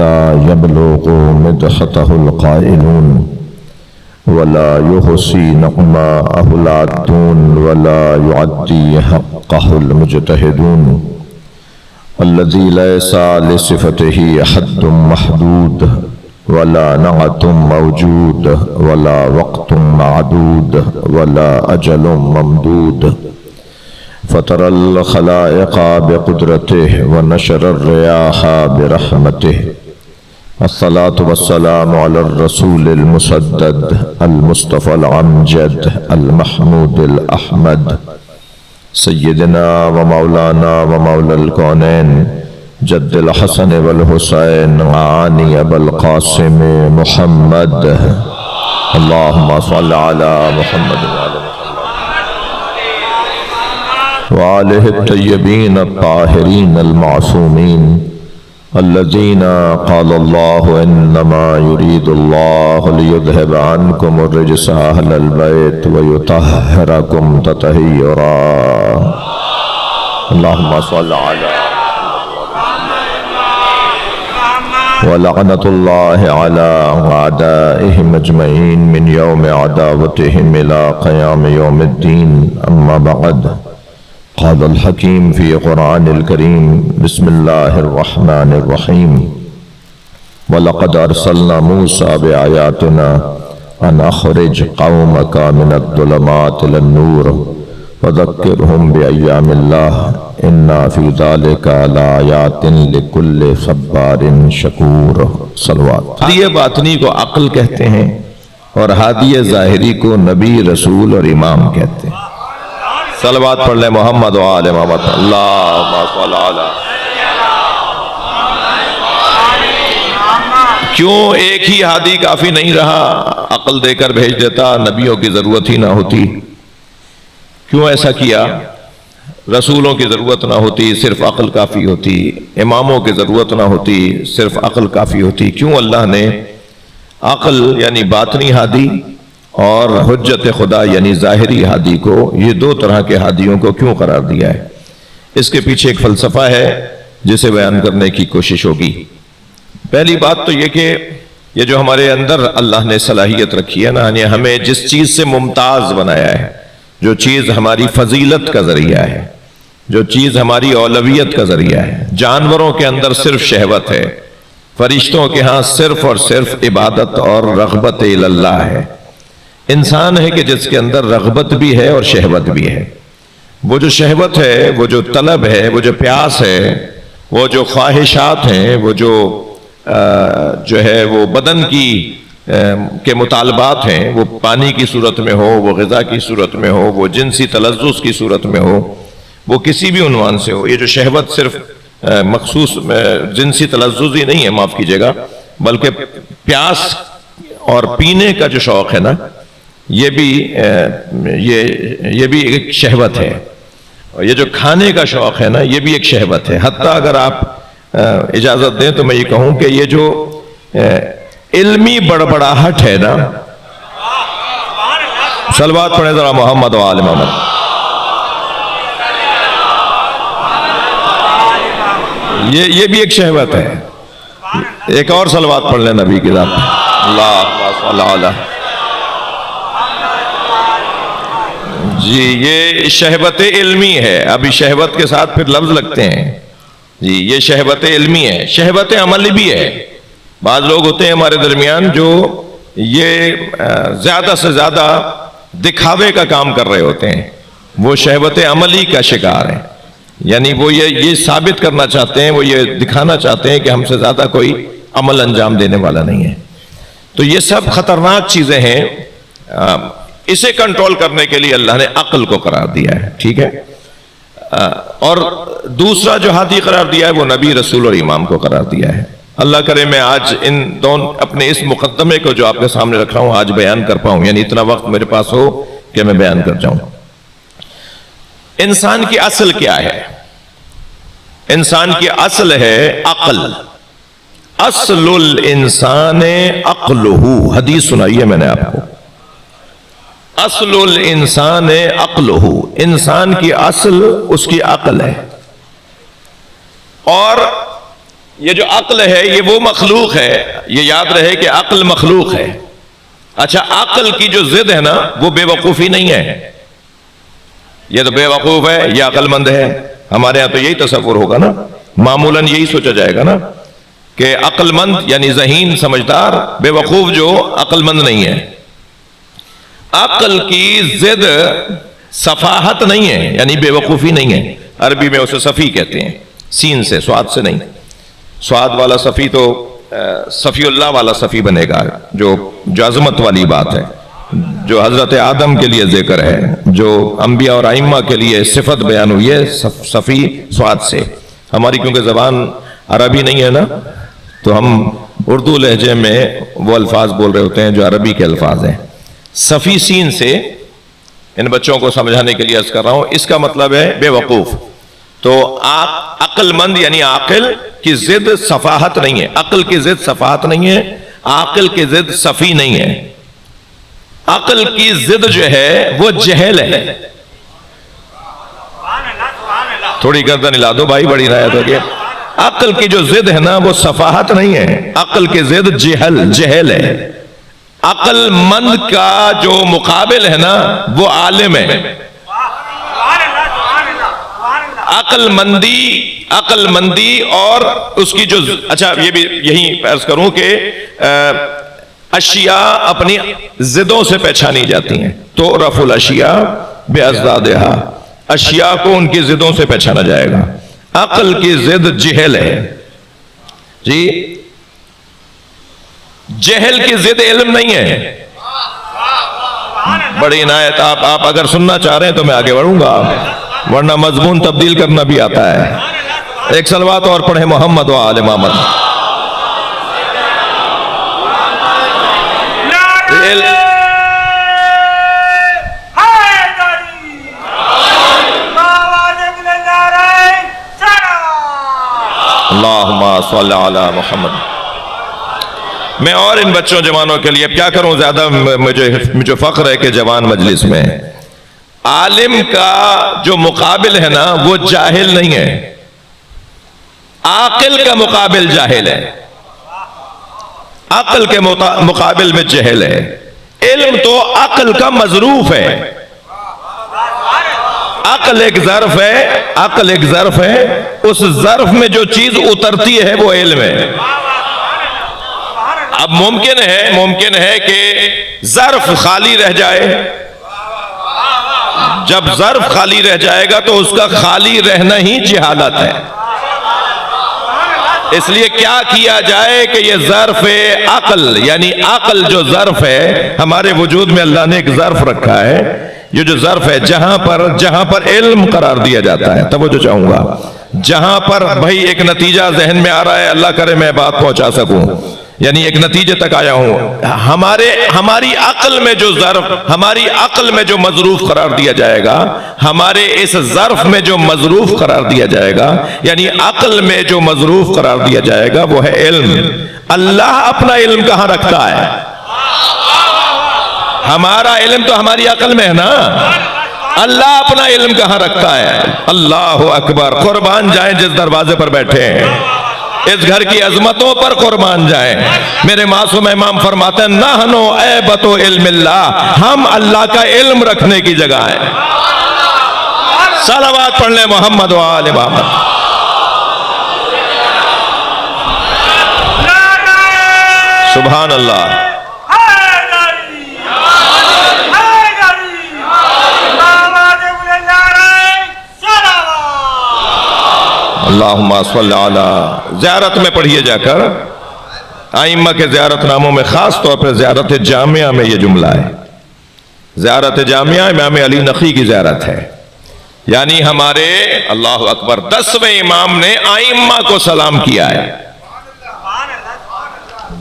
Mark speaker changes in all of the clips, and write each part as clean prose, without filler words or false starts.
Speaker 1: لا يبلغ مدحته القائلون ولا يحصي نعماءه العادون ولا يعدي حقه المجتهدون الذي ليس لصفته حد محدود ولا نعت موجود ولا وقت معدود ولا أجل ممدود فطر الخلائق بقدرته ونشر الرياح برحمته الصلاة والسلام على الرسول المسدد المصطفى الأمجد المحمود الأحمد سيدنا ومولانا ومولى الكونين جد الحسن والحسين عاني أبا القاسم محمد اللهم صل على محمد وآله الطيبين الطاهرين المعصومين الذين قال الله إنما يريد الله ليذهب عنكم الرجس أهل البيت ويطهركم تطهيرا اللهم صل على ولعنة الله على أعدائهم أجمعين من يوم عداوتهم إلى قيام يوم الدين أما بعد قال الحكيم في قرآن الكريم بسم الله الرحمن الرحيم وَلَقَدْ أَرْسَلْنَا مُوسَى بِآيَاتِنَا أَنْ أَخْرِجْ قَوْمَكَ مِنَ الظُّلُمَاتِ إِلَى النُّورِ وَذَكِّرْهُمْ بِأَيَّامِ اللَّهِ إِنَّ فِي ذَلِكَ لَآيَاتٍ لِكُلِّ صَبَّارٍ شَكُورٍ صلوات۔ ہادی باطنی کو عقل کہتے ہیں اور ہادی ظاہری کو نبی، رسول اور امام کہتے ہیں۔ صلوات پڑھ لیں محمد و آل محمد اللہم صل علی۔ کیوں ایک ہی ہادی کافی نہیں رہا؟ عقل دے کر بھیج دیتا، نبیوں کی ضرورت ہی نہ ہوتی۔ کیوں ایسا کیا؟ رسولوں کی ضرورت نہ ہوتی، صرف عقل کافی ہوتی۔ اماموں کی ضرورت نہ ہوتی، صرف عقل کافی ہوتی۔ کیوں اللہ نے عقل یعنی باطنی ہادی اور حجت خدا یعنی ظاہری ہادی کو، یہ دو طرح کے ہادیوں کو کیوں قرار دیا ہے؟ اس کے پیچھے ایک فلسفہ ہے جسے بیان کرنے کی کوشش ہوگی۔ پہلی بات تو یہ کہ یہ جو ہمارے اندر اللہ نے صلاحیت رکھی ہے نا، یعنی ہمیں جس چیز سے ممتاز بنایا ہے، جو چیز ہماری فضیلت کا ذریعہ ہے، جو چیز ہماری اولویت کا ذریعہ ہے۔ جانوروں کے اندر صرف شہوت ہے، فرشتوں کے ہاں صرف اور صرف عبادت اور رغبت اللہ ہے۔ انسان ہے کہ جس کے اندر رغبت بھی ہے اور شہوت بھی ہے۔ وہ جو شہوت ہے، وہ جو طلب ہے، وہ جو پیاس ہے، وہ جو خواہشات ہیں، وہ جو ہے وہ بدن کے مطالبات ہیں، وہ پانی کی صورت میں ہو، وہ غذا کی صورت میں ہو، وہ جنسی تلذذ کی صورت میں ہو، وہ کسی بھی عنوان سے ہو۔ یہ جو شہوت صرف مخصوص جنسی تلذذ ہی نہیں ہے، معاف کیجئے گا، بلکہ پیاس اور پینے کا جو شوق ہے نا، یہ بھی ایک شہوت ہے۔ اور یہ جو کھانے کا شوق ہے نا، یہ بھی ایک شہوت ہے۔ حتیٰ اگر آپ اجازت دیں تو میں یہ کہوں کہ یہ جو علمی بڑبڑاہٹ ہے نا، صلوات پڑھیں ذرا محمد و آل محمد۔ یہ بھی ایک شہوت ہے۔ ایک اور صلوات پڑھ لیں نبی کی ذات پہ، اللہم صل علی۔ جی یہ شہوت علمی ہے۔ ابھی شہوت کے ساتھ پھر لفظ لگتے ہیں جی، یہ شہوت علمی ہے۔ شہوت عملی بھی ہے۔ بعض لوگ ہوتے ہیں ہمارے درمیان جو یہ زیادہ سے زیادہ دکھاوے کا کام کر رہے ہوتے ہیں، وہ شہوت عملی کا شکار ہیں۔ یعنی وہ یہ ثابت کرنا چاہتے ہیں، وہ یہ دکھانا چاہتے ہیں کہ ہم سے زیادہ کوئی عمل انجام دینے والا نہیں ہے۔ تو یہ سب خطرناک چیزیں ہیں۔ اسے کنٹرول کرنے کے لیے اللہ نے عقل کو قرار دیا ہے، ٹھیک ہے۔ اور دوسرا جو ہادی قرار دیا ہے وہ نبی، رسول اور امام کو قرار دیا ہے۔ اللہ کرے میں آج ان دونوں اپنے اس مقدمے کو جو آپ کے سامنے رکھ رہا ہوں آج بیان کر پاؤں، یعنی اتنا وقت میرے پاس ہو کہ میں بیان کر جاؤں۔ انسان کی اصل کیا ہے؟ انسان کی اصل ہے عقل۔ اصل الانسان عقلہ، حدیث سنائی ہے میں نے آپ کو۔ اصل الانسان عقلہ، انسان کی اصل اس کی عقل ہے۔ اور یہ جو عقل ہے یہ وہ مخلوق ہے، یہ یاد رہے کہ عقل مخلوق ہے۔ اچھا عقل کی جو ضد ہے نا وہ بے وقوفی نہیں ہے، یہ تو بے وقوف ہے، یہ عقل مند ہے۔ ہمارے ہاں تو یہی تصور ہوگا نا، معمولاً یہی سوچا جائے گا نا کہ عقل مند یعنی ذہین سمجھدار، بے وقوف جو عقل مند نہیں ہے۔ عقل کی ضد سفاہت نہیں ہے، یعنی بے وقوفی نہیں ہے، عربی میں اسے صفی کہتے ہیں، سین سے، سواد سے نہیں۔ سواد والا صفی تو صفی اللہ والا صفی بنے گا، جو عظمت والی بات ہے، جو حضرت آدم کے لیے ذکر ہے، جو انبیاء اور ائمہ کے لیے صفت بیان ہوئی ہے صفی سواد سے۔ ہماری کیونکہ زبان عربی نہیں ہے نا، تو ہم اردو لہجے میں وہ الفاظ بول رہے ہوتے ہیں جو عربی کے الفاظ ہیں۔ صفی سین سے ان بچوں کو سمجھانے کے لیے عرض کر رہا ہوں، اس کا مطلب ہے بے وقوف۔ تو عقل مند یعنی عاقل کی ضد سفاہت نہیں ہے، عقل کی ضد سفاہت نہیں ہے، عاقل کی ضد صفی نہیں ہے۔ عقل کی ضد جو ہے وہ جہل ہے۔ تھوڑی گردن ہلا دو بھائی، بڑی رعایت ہو گئی۔ عقل کی جو ضد ہے نا وہ سفاہت نہیں ہے، عقل کی ضد جہل ہے۔ عقل مند کا جو مقابل ہے نا وہ عالم ہے۔ عقل مندی اور اس کی جو، اچھا یہ بھی یہی عرض کروں کہ اشیاء اپنی ضدوں سے پہچانی جاتی ہیں، تو رف الاشیاء باضدادہا، اشیاء کو ان کی ضدوں سے پہچانا جائے گا۔ عقل کی ضد جہل ہے جی، جہل کی ضد علم نہیں ہے۔ بڑی عنایت، آپ اگر سننا چاہ رہے ہیں تو میں آگے بڑھوں گا، ورنہ مضمون تبدیل کرنا بھی آتا ہے۔ ایک صلوات اور پڑھیں محمد و آل محمد۔ اللہم صلی علی محمد۔ میں اور ان بچوں جوانوں کے لیے کیا کروں، زیادہ مجھے فخر ہے کہ جوان مجلس میں عالم کا جو مقابل ہے نا وہ جاہل نہیں ہے، عاقل کا مقابل جاہل ہے، عقل کے مقابل میں جہل ہے۔ علم تو عقل کا مظروف ہے، عقل ایک ظرف ہے، عقل ایک ظرف ہے، اس ظرف میں جو چیز اترتی ہے وہ علم ہے۔ اب ممکن ہے کہ ظرف خالی رہ جائے، جب ظرف خالی رہ جائے گا تو اس کا خالی رہنا ہی جہالت ہے۔ اس لیے کیا کیا جائے کہ یہ ظرف عقل، یعنی عقل جو ظرف ہے، ہمارے وجود میں اللہ نے ایک ظرف رکھا ہے، یہ جو ظرف ہے جہاں پر علم قرار دیا جاتا ہے، توجہ چاہوں گا، جہاں پر بھائی ایک نتیجہ ذہن میں آ رہا ہے، اللہ کرے میں بات پہنچا سکوں، یعنی ایک نتیجے تک آیا ہوں، ہماری عقل میں جو ظرف، ہماری عقل میں جو مظروف قرار دیا جائے گا، ہمارے اس ظرف میں جو مظروف قرار دیا جائے گا، یعنی عقل میں جو مظروف قرار دیا جائے گا وہ ہے علم۔ اللہ اپنا علم کہاں رکھتا ہے؟ ہمارا علم تو ہماری عقل میں ہے نا، اللہ اپنا علم کہاں رکھتا ہے؟ اللہ اکبر، قربان جائیں جس دروازے پر بیٹھے ہیں، اس گھر کی عظمتوں پر قربان جائیں۔ میرے معصوم امام فرماتے ہیں نحنو عیبۃ علم اللہ، ہم اللہ کا علم رکھنے کی جگہ ہیں۔ صلوات پڑھ لیں محمد و آل محمد۔ سبحان اللہ۔ اللہم صلی علی، زیارت میں پڑھیے جا کر، ائمہ کے زیارت ناموں میں خاص طور پر زیارت جامعہ میں یہ جملہ ہے، زیارت جامعہ امام علی نقی کی زیارت ہے، یعنی ہمارے اللہ اکبر 10ویں امام نے ائمہ کو سلام کیا ہے،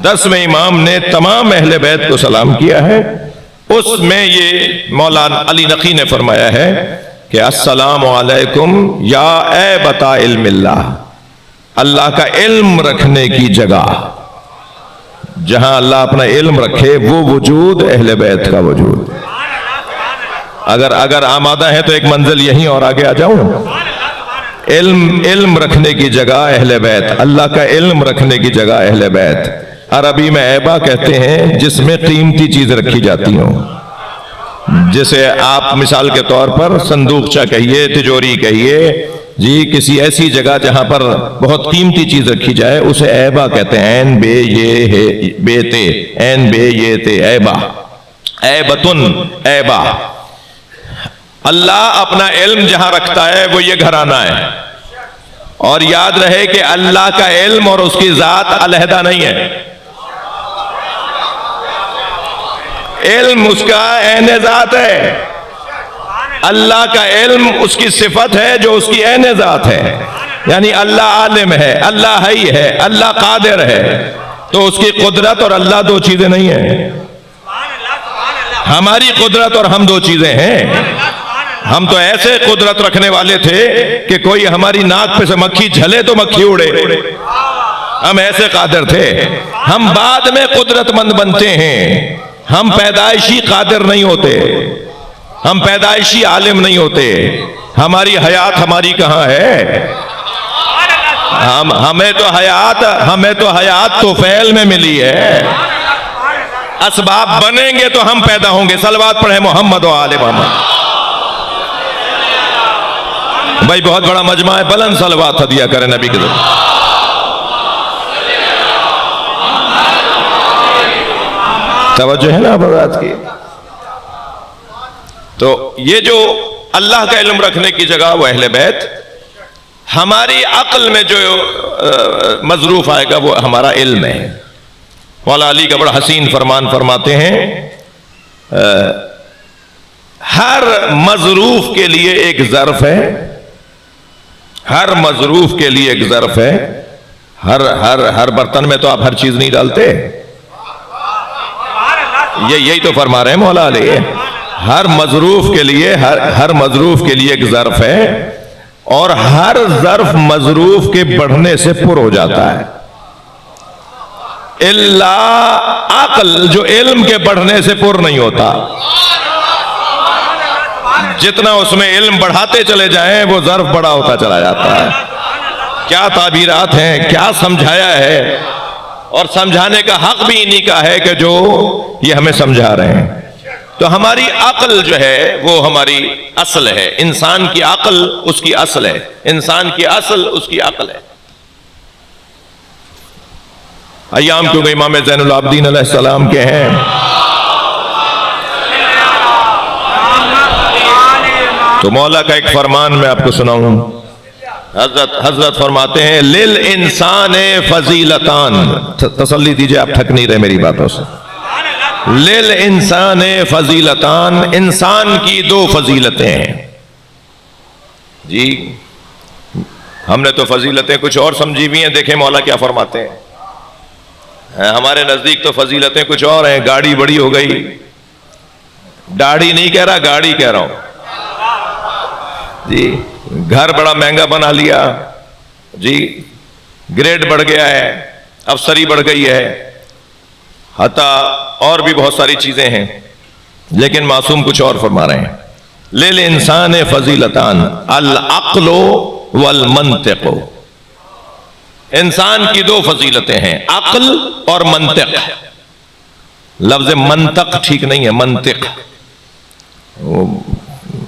Speaker 1: 10ویں امام نے تمام اہل بیت کو سلام کیا ہے، اس میں یہ مولانا علی نقی نے فرمایا ہے کہ السلام علیکم یا عیبۃ علم اللہ، اللہ کا علم رکھنے کی جگہ، جہاں اللہ اپنا علم رکھے وہ وجود اہل بیت کا وجود۔ اگر آمادہ ہے تو ایک منزل یہیں اور آگے آ جاؤں۔ علم رکھنے کی جگہ اہل بیت، اللہ کا علم رکھنے کی جگہ اہل بیت۔ عربی میں ایبا کہتے ہیں جس میں قیمتی چیز رکھی جاتی ہوں، جسے آپ مثال کے طور پر صندوقچہ کہیے، تجوری کہیے، جی کسی ایسی جگہ جہاں پر بہت قیمتی چیز رکھی جائے اسے ایبا کہتے ہیں۔ این بے یہ ہے بے تے، این بے یہ تے، ایبا، ایبتن، ایبا۔ اللہ اپنا علم جہاں رکھتا ہے وہ یہ گھرانہ ہے، اور یاد رہے کہ اللہ کا علم اور اس کی ذات علیحدہ نہیں ہے۔ علم اس کا عین ذات ہے، اللہ کا علم اس کی صفت ہے جو اس کی عین ذات ہے، یعنی اللہ عالم ہے، اللہ حی ہے، اللہ قادر ہے، تو اس کی قدرت اور اللہ دو چیزیں نہیں ہیں۔ ہماری قدرت اور ہم دو چیزیں ہیں۔ ہم تو ایسے قدرت رکھنے والے تھے کہ کوئی ہماری ناک پہ سے مکھی جھلے تو مکھی اڑے، ہم ایسے قادر تھے۔ ہم بعد میں قدرت مند بنتے ہیں، ہم پیدائشی قادر نہیں ہوتے، ہم پیدائشی عالم نہیں ہوتے۔ ہماری حیات ہماری کہاں ہے؟ ہمیں تو حیات طفیل میں ملی ہے۔ اسباب بنیں گے تو ہم پیدا ہوں گے۔ صلوات پڑھیں محمد و آل محمد۔ بھائی بہت بڑا مجمع ہے، بلند صلوات ہدیہ کریں نبی کی طرف۔ توجہ ہے نا حضرات کی؟ تو یہ جو اللہ کا علم رکھنے کی جگہ وہ اہل بیت، ہماری عقل میں جو مظروف آئے گا وہ ہمارا علم ہے۔ مولا علی کا بڑا حسین فرمان فرماتے ہیں، ہر مظروف کے لیے ایک ظرف ہے، ہر مظروف کے لیے ایک ظرف ہے۔ ہر برتن میں تو آپ ہر چیز نہیں ڈالتے، یہی تو فرما رہے ہیں مولا علی۔ ہر مظروف کے لیے ایک ظرف ہے، اور ہر ظرف مظروف کے بڑھنے سے پر ہو جاتا ہے، الا عقل جو علم کے بڑھنے سے پر نہیں ہوتا۔ جتنا اس میں علم بڑھاتے چلے جائیں وہ ظرف بڑا ہوتا چلا جاتا ہے۔ کیا تعبیرات ہیں، کیا سمجھایا ہے، اور سمجھانے کا حق بھی انہی کا ہے کہ جو یہ ہمیں سمجھا رہے ہیں۔ تو ہماری عقل جو ہے وہ ہماری اصل ہے، انسان کی عقل اس کی اصل ہے، انسان کی اصل اس کی عقل ہے۔ ایام کیونکہ امام زین العابدین علیہ السلام کے ہیں، تو مولا کا ایک فرمان میں آپ کو سناؤں۔ حضرت فرماتے ہیں للانسان فضیلتان، تسلی دیجئے آپ تھک نہیں رہے میری باتوں سے۔ للانسان فضیلتان، انسان کی دو فضیلتیں ہیں۔ جی ہم نے تو فضیلتیں کچھ اور سمجھی بھی ہیں، دیکھیں مولا کیا فرماتے ہیں۔ ہمارے نزدیک تو فضیلتیں کچھ اور ہیں۔ گاڑی بڑی ہو گئی، داڑھی نہیں کہہ رہا، گاڑی کہہ رہا ہوں جی۔ گھر بڑا مہنگا بنا لیا جی، گریڈ بڑھ گیا ہے، افسری بڑھ گئی ہے، حتیٰ اور بھی بہت ساری چیزیں ہیں، لیکن معصوم کچھ اور فرما رہے ہیں۔ للانسان فضیلتان العقل والمنطق، انسان کی دو فضیلتیں ہیں، عقل اور منطق۔ لفظ منطق ٹھیک نہیں ہے، منطق،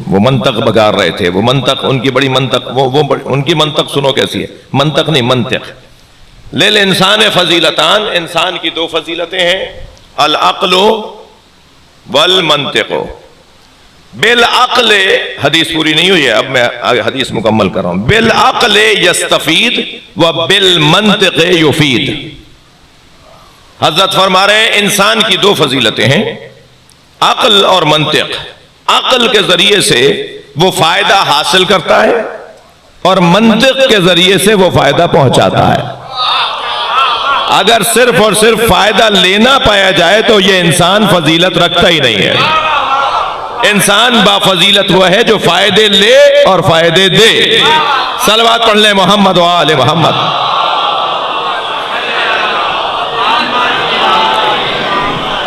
Speaker 1: وہ منطق بگار رہے تھے، وہ منطق ان کی بڑی منطق، ان کی منطق سنو کیسی ہے، منطق نہیں منطق۔ للانسان فضیلتان، انسان کی دو فضیلتیں ہیں، العقل والمنطق۔ بالعقل، حدیث پوری نہیں ہوئی ہے، اب میں حدیث مکمل کر رہا ہوں۔ بالعقل یستفید و بالمنطق یفید۔ حضرت فرما رہے ہیں انسان کی دو فضیلتیں ہیں، عقل اور منطق۔ عقل کے ذریعے سے وہ فائدہ حاصل کرتا ہے، اور منطق کے ذریعے سے وہ فائدہ پہنچاتا ہے۔ اگر صرف اور صرف فائدہ لینا پایا جائے تو یہ انسان فضیلت رکھتا ہی نہیں ہے۔ انسان با فضیلت وہ ہے جو فائدے لے اور فائدے دے۔ صلوات پڑھ لیں محمد و آل محمد۔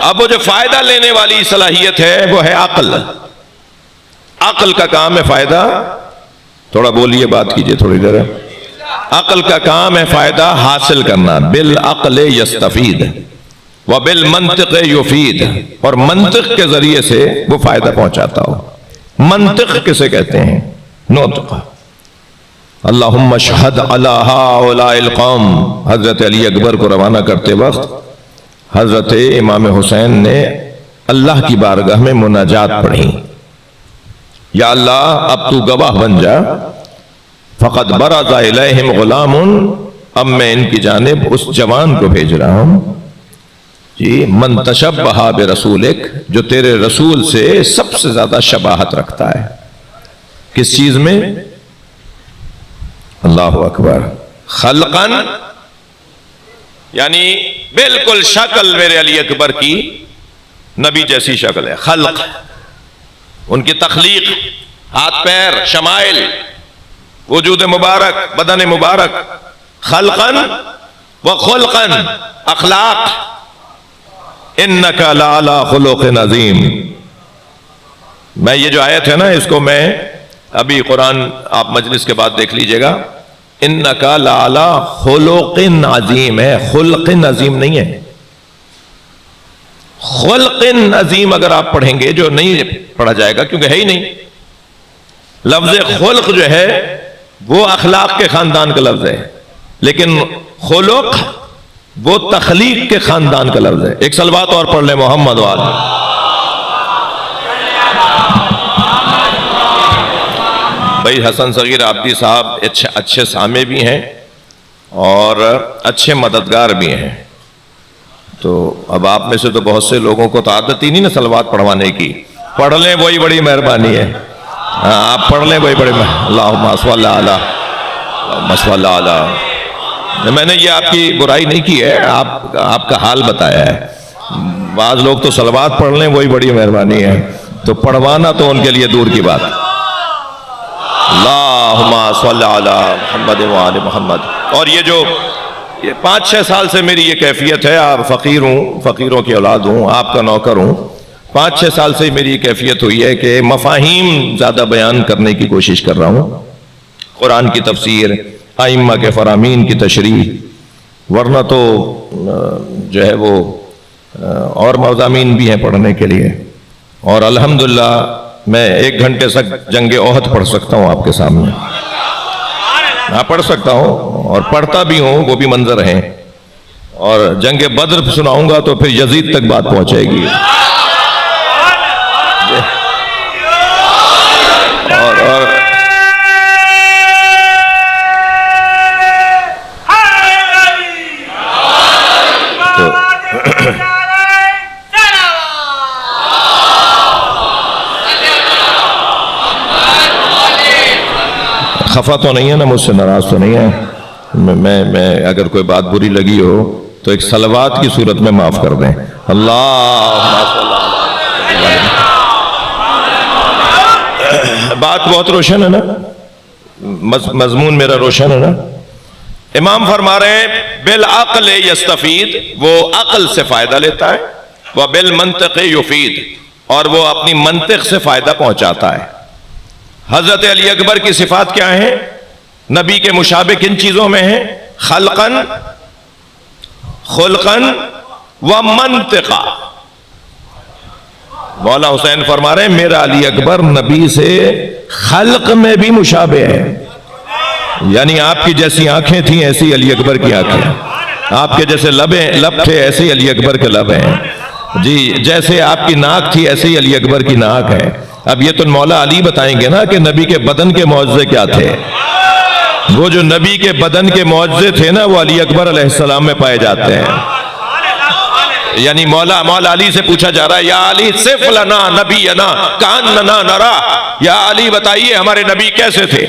Speaker 1: اب وہ جو فائدہ لینے والی صلاحیت ہے وہ ہے عقل۔ عقل کا کام ہے فائدہ تھوڑا بولیے، بات کیجئے تھوڑی دیر. عقل کا کام ہے فائدہ حاصل کرنا. بالعقل یستفید وبالمنطق یفید، اور منطق کے ذریعے سے وہ فائدہ پہنچاتا ہو. منطق کسے کہتے ہیں؟ نطق. اللہم اشہد علی ہؤلاء القوم. حضرت علی اکبر کو روانہ کرتے وقت حضرت امام حسین نے اللہ کی بارگاہ میں مناجات پڑھی. یا اللہ اب تو گواہ بن جا، فقد برز الیہم غلام، اب میں ان کی جانب اس جوان کو بھیج رہا ہوں جی، من تشبہ برسولک، جو تیرے رسول سے سب سے زیادہ شباہت رکھتا ہے. کس چیز میں؟ اللہ اکبر. خلقاً، یعنی بالکل شکل میرے علی اکبر کی نبی جیسی شکل ہے. خلق، ان کی تخلیق، ہاتھ پیر، شمائل، وجود مبارک، بدن مبارک. خلقاً و خلقاً، اخلاق. انک لعلی خلق عظیم. میں یہ جو آیت ہے نا، اس کو میں ابھی قرآن آپ مجلس کے بعد دیکھ لیجئے گا. انک لعلی خلق عظیم ہے، خلق عظیم نہیں ہے. خلق عظیم اگر آپ پڑھیں گے، جو نہیں پڑھا جائے گا کیونکہ ہے ہی نہیں. لفظ خلق جو ہے وہ اخلاق کے خاندان کا لفظ ہے، لیکن خلق وہ تخلیق کے خاندان کا لفظ ہے. ایک صلوات اور پڑھ لیں محمد والے. بھائی حسن صغیر عابدی صاحب اچھے سامع بھی ہیں اور اچھے مددگار بھی ہیں. تو اب آپ میں سے تو بہت سے لوگوں کو تو عادت ہی نہیں نا صلوات پڑھوانے کی. پڑھ لیں وہی بڑی مہربانی ہے. آپ پڑھ لیں وہی بڑی اللہم صلی علی علی. میں نے یہ آپ کی برائی نہیں کی ہے، آپ کا حال بتایا ہے. بعض لوگ تو صلوات پڑھ لیں وہی بڑی مہربانی ہے، تو پڑھوانا تو ان کے لیے دور کی بات. اللہم صلی علی محمد وآل محمد. اور یہ جو 5-6 سال سے میری یہ کیفیت ہے، آپ فقیر ہوں، فقیروں کی اولاد ہوں، آپ کا نوکر ہوں. 5-6 سال سے میری یہ کیفیت ہوئی ہے کہ مفاہیم زیادہ بیان کرنے کی کوشش کر رہا ہوں. قرآن کی تفسیر، ائمہ کے فرامین کی تشریح، ورنہ تو جو ہے وہ اور مضامین بھی ہیں پڑھنے کے لیے. اور الحمدللہ میں 1 گھنٹے تک جنگ احد پڑھ سکتا ہوں آپ کے سامنے. ہاں پڑھ سکتا ہوں اور پڑھتا بھی ہوں، وہ بھی منظر ہیں. اور جنگ بدر سناؤں گا تو پھر یزید تک بات پہنچے گی. اور خفا تو نہیں ہے نا، مجھ سے ناراض تو نہیں ہے؟ میں اگر کوئی بات بری لگی ہو تو ایک صلوات کی صورت میں معاف کر دیں. بات بہت روشن ہے نا، مضمون میرا روشن ہے نا. امام فرما رہے ہیں بالعقل یستفید، وہ عقل سے فائدہ لیتا ہے. وبالمنطق یفید، اور وہ اپنی منطق سے فائدہ پہنچاتا ہے. حضرت علی اکبر کی صفات کیا ہیں؟ نبی کے مشابہ کن چیزوں میں ہیں؟ خلقاً، خلقاً و منطقا. مولا حسین فرما رہے ہیں میرا علی اکبر نبی سے خلق میں بھی مشابہ ہے. یعنی آپ کی جیسی آنکھیں تھیں ایسی علی اکبر کی آنکھیں، آپ کے جیسے لب تھے ایسے علی اکبر کے لب ہیں جی، جیسے آپ کی ناک تھی ایسے ہی علی اکبر کی ناک ہے. اب یہ تو مولا علی بتائیں گے نا کہ نبی کے بدن کے معجزے کیا تھے. وہ جو نبی کے بدن کے معجزے تھے نا، وہ علی اکبر علیہ السلام میں پائے جاتے ہیں. یعنی مولا علی سے پوچھا جا رہا ہے یا علی صف لنا نبینا کاننا نرا، یا علی بتائیے ہمارے نبی کیسے تھے،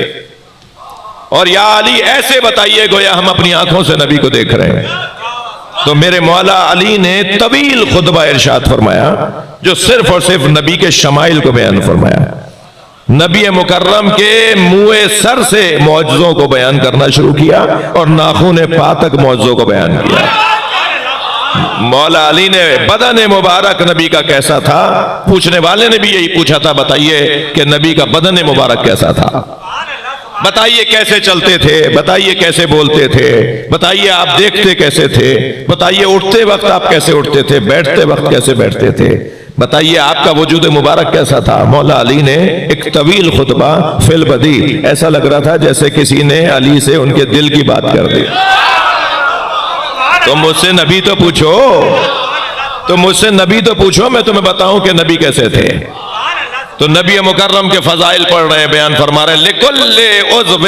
Speaker 1: اور یا علی ایسے بتائیے گویا ہم اپنی آنکھوں سے نبی کو دیکھ رہے ہیں. تو میرے مولا علی نے طویل خطبہ ارشاد فرمایا جو صرف اور صرف نبی کے شمائل کو بیان فرمایا. نبی مکرم کے منہ سر سے معجزوں کو بیان کرنا شروع کیا اور ناخن پا تک معجزوں کو بیان کیا. مولا علی نے بدن مبارک نبی کا کیسا تھا، پوچھنے والے نے بھی یہی پوچھا تھا بتائیے کہ نبی کا بدن مبارک کیسا تھا. بتائیے کیسے چلتے تھے، بتائیے کیسے بولتے تھے، بتائیے آپ دیکھتے کیسے تھے، بتائیے اٹھتے وقت آپ کیسے اٹھتے تھے، بیٹھتے وقت کیسے بیٹھتے تھے، بتائیے آپ کا وجود مبارک کیسا تھا۔ مولا علی نے ایک طویل خطبہ فی البدی، ایسا لگ رہا تھا جیسے کسی نے علی سے ان کے دل کی بات کر دی۔ تم مجھ سے نبی تو پوچھو، تم مجھ سے نبی تو پوچھو، میں تمہیں بتاؤں کہ نبی کیسے تھے۔ تو نبی مکرم کے فضائل پڑھ رہے ہیں، بیان فرما رہے ہیں، لِكُلِّ عُضْوٍ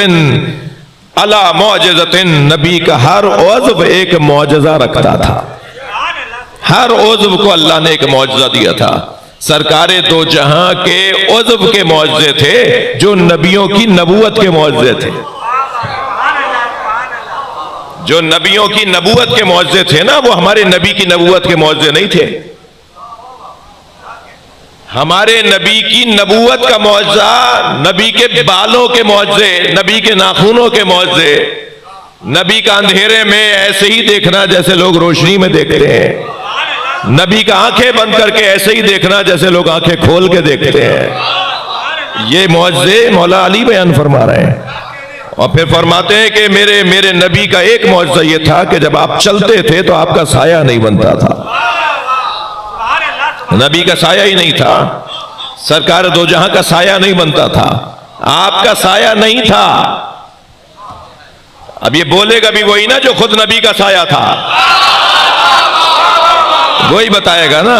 Speaker 1: عَلَى مُعْجِزَةٍ، نبی کا ہر عضو ایک معجزہ رکھتا تھا، ہر عضو کو اللہ نے ایک معجزہ دیا تھا۔ سرکار دو جہاں کے عضو کے معجزے تھے جو نبیوں کی نبوت کے معجزے تھے، جو نبیوں کی نبوت کے معجزے تھے نا، وہ ہمارے نبی کی نبوت کے معجزے نہیں تھے۔ ہمارے نبی کی نبوت کا معجزہ نبی کے بالوں کے معجزے، نبی کے ناخنوں کے معجزے، نبی کا اندھیرے میں ایسے ہی دیکھنا جیسے لوگ روشنی میں دیکھتے ہیں، نبی کا آنکھیں بند کر کے ایسے ہی دیکھنا جیسے لوگ آنکھیں کھول کے دیکھتے ہیں۔ یہ معجزے مولا علی بیان فرما رہے ہیں، اور پھر فرماتے ہیں کہ میرے نبی کا ایک معجزہ یہ تھا کہ جب آپ چلتے تھے تو آپ کا سایہ نہیں بنتا تھا، نبی کا سایہ ہی نہیں تھا، سرکار دو جہاں کا سایہ نہیں بنتا تھا، آپ کا سایہ نہیں تھا۔ اب یہ بولے گا بھی وہی نا جو خود نبی کا سایہ تھا، وہی بتائے گا نا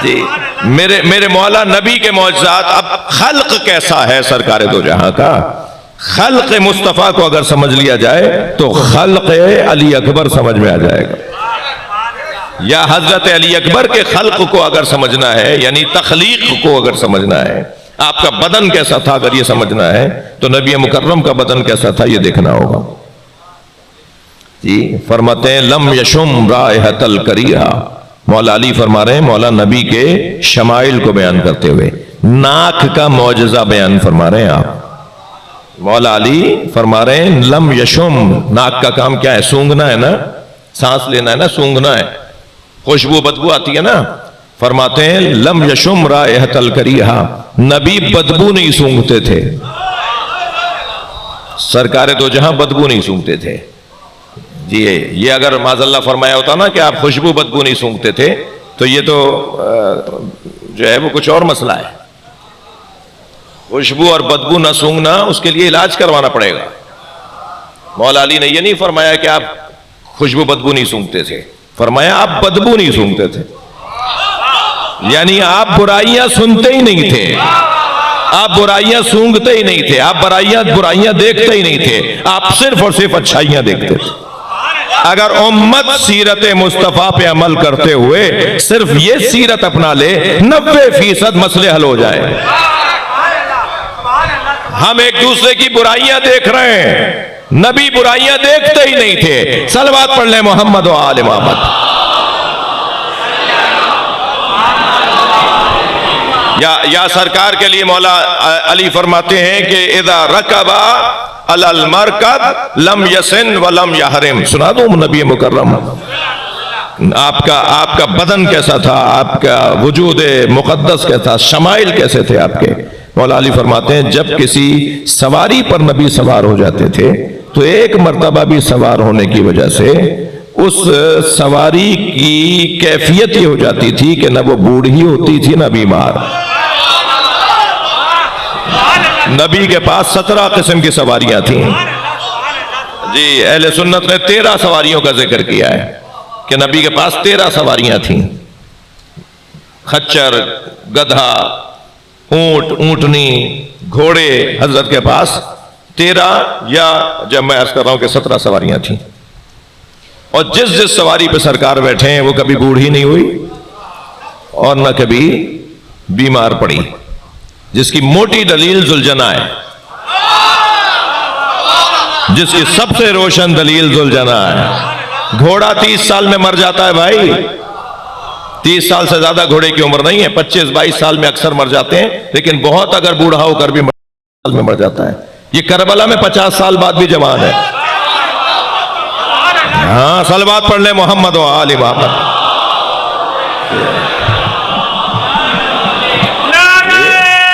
Speaker 1: جی۔ میرے مولا نبی کے معجزات، اب خلق کیسا ہے سرکار دو جہاں کا، خلق مصطفیٰ کو اگر سمجھ لیا جائے تو خلق علی اکبر سمجھ میں آ جائے گا، یا حضرت علی اکبر کے خلق کو اگر سمجھنا ہے، یعنی تخلیق کو اگر سمجھنا ہے، آپ کا بدن کیسا تھا اگر یہ سمجھنا ہے تو نبی مکرم کا بدن کیسا تھا یہ دیکھنا ہوگا جی۔ فرماتے ہیں لم یشم رائحۃ الکریہہ، مولا علی فرما رہے ہیں، مولا نبی کے شمائل کو بیان کرتے ہوئے ناک کا معجزہ بیان فرما رہے ہیں آپ۔ مولا علی فرما رہے ہیں لم یشم، ناک کا کام کیا ہے؟ سونگنا ہے نا، سانس لینا ہے نا، سونگنا ہے، خوشبو بدبو آتی ہے نا۔ فرماتے ہیں لم یشم رائحۃ الکریہہ، نبی بدبو نہیں سونگتے تھے، سرکار دو جہاں بدبو نہیں سونگتے تھے جی۔ یہ اگر معاذ اللہ فرمایا ہوتا نا کہ آپ خوشبو بدبو نہیں سونگتے تھے تو یہ تو جو ہے وہ کچھ اور مسئلہ ہے۔ خوشبو اور بدبو نہ سونگنا، اس کے لیے علاج کروانا پڑے گا۔ مولا علی نے یہ نہیں فرمایا کہ آپ خوشبو بدبو نہیں سونگتے تھے، فرمایا آپ بدبو نہیں سونگتے تھے، یعنی آپ برائیاں سنتے ہی نہیں تھے، آپ برائیاں سونگتے ہی نہیں تھے، آپ برائیاں دیکھتے ہی نہیں تھے، آپ صرف اور صرف اچھائیاں دیکھتے تھے۔ اگر امت سیرت مصطفیٰ پہ عمل کرتے ہوئے صرف یہ سیرت اپنا لے، 90% مسئلے حل ہو جائے۔ ہم ایک دوسرے کی برائیاں دیکھ رہے ہیں، نبی برائیاں دیکھتے ہی نہیں تھے۔ صلوات پڑھ لیں محمد و آل محمد۔ یا سرکار کے لیے مولا علی فرماتے ہیں کہ اذا رکب علی المرکب لم یسن ولم یحرم۔ سنا دوں نبی مکرم آپ کا بدن کیسا تھا، آپ کا وجود مقدس کیسا تھا، شمائل کیسے تھے آپ کے۔ مولا علی فرماتے ہیں جب کسی سواری پر نبی سوار ہو جاتے تھے تو ایک مرتبہ بھی سوار ہونے کی وجہ سے اس سواری کی کیفیت یہ ہو جاتی تھی کہ نہ وہ بوڑھی ہوتی تھی نہ بیمار۔ نبی کے پاس 17 قسم کی سواریاں تھیں جی۔ اہل سنت نے 13 سواریوں کا ذکر کیا ہے کہ نبی کے پاس 13 سواریاں تھیں، خچر، گدھا، اونٹ، اونٹنی، گھوڑے، حضرت کے پاس 13 یا جب میں عرض کر رہا ہوں کہ 17 سواریاں تھیں، اور جس سواری پہ سرکار بیٹھے ہیں وہ کبھی بوڑھی نہیں ہوئی اور نہ کبھی بیمار پڑی، جس کی موٹی دلیل ذوالجناح ہے، جس کی سب سے روشن دلیل ذوالجناح ہے۔ گھوڑا 30 سال میں مر جاتا ہے بھائی، 30 سال سے زیادہ گھوڑے کی عمر نہیں ہے، 25-22 سال میں اکثر مر جاتے ہیں، لیکن بہت اگر بوڑھا ہو کر بھی 40 سال میں مر جاتا ہے۔ یہ کربلا میں 50 سال بعد بھی جوان ہے۔ ہاں صلوات پڑھ لیں محمد و آل محمد۔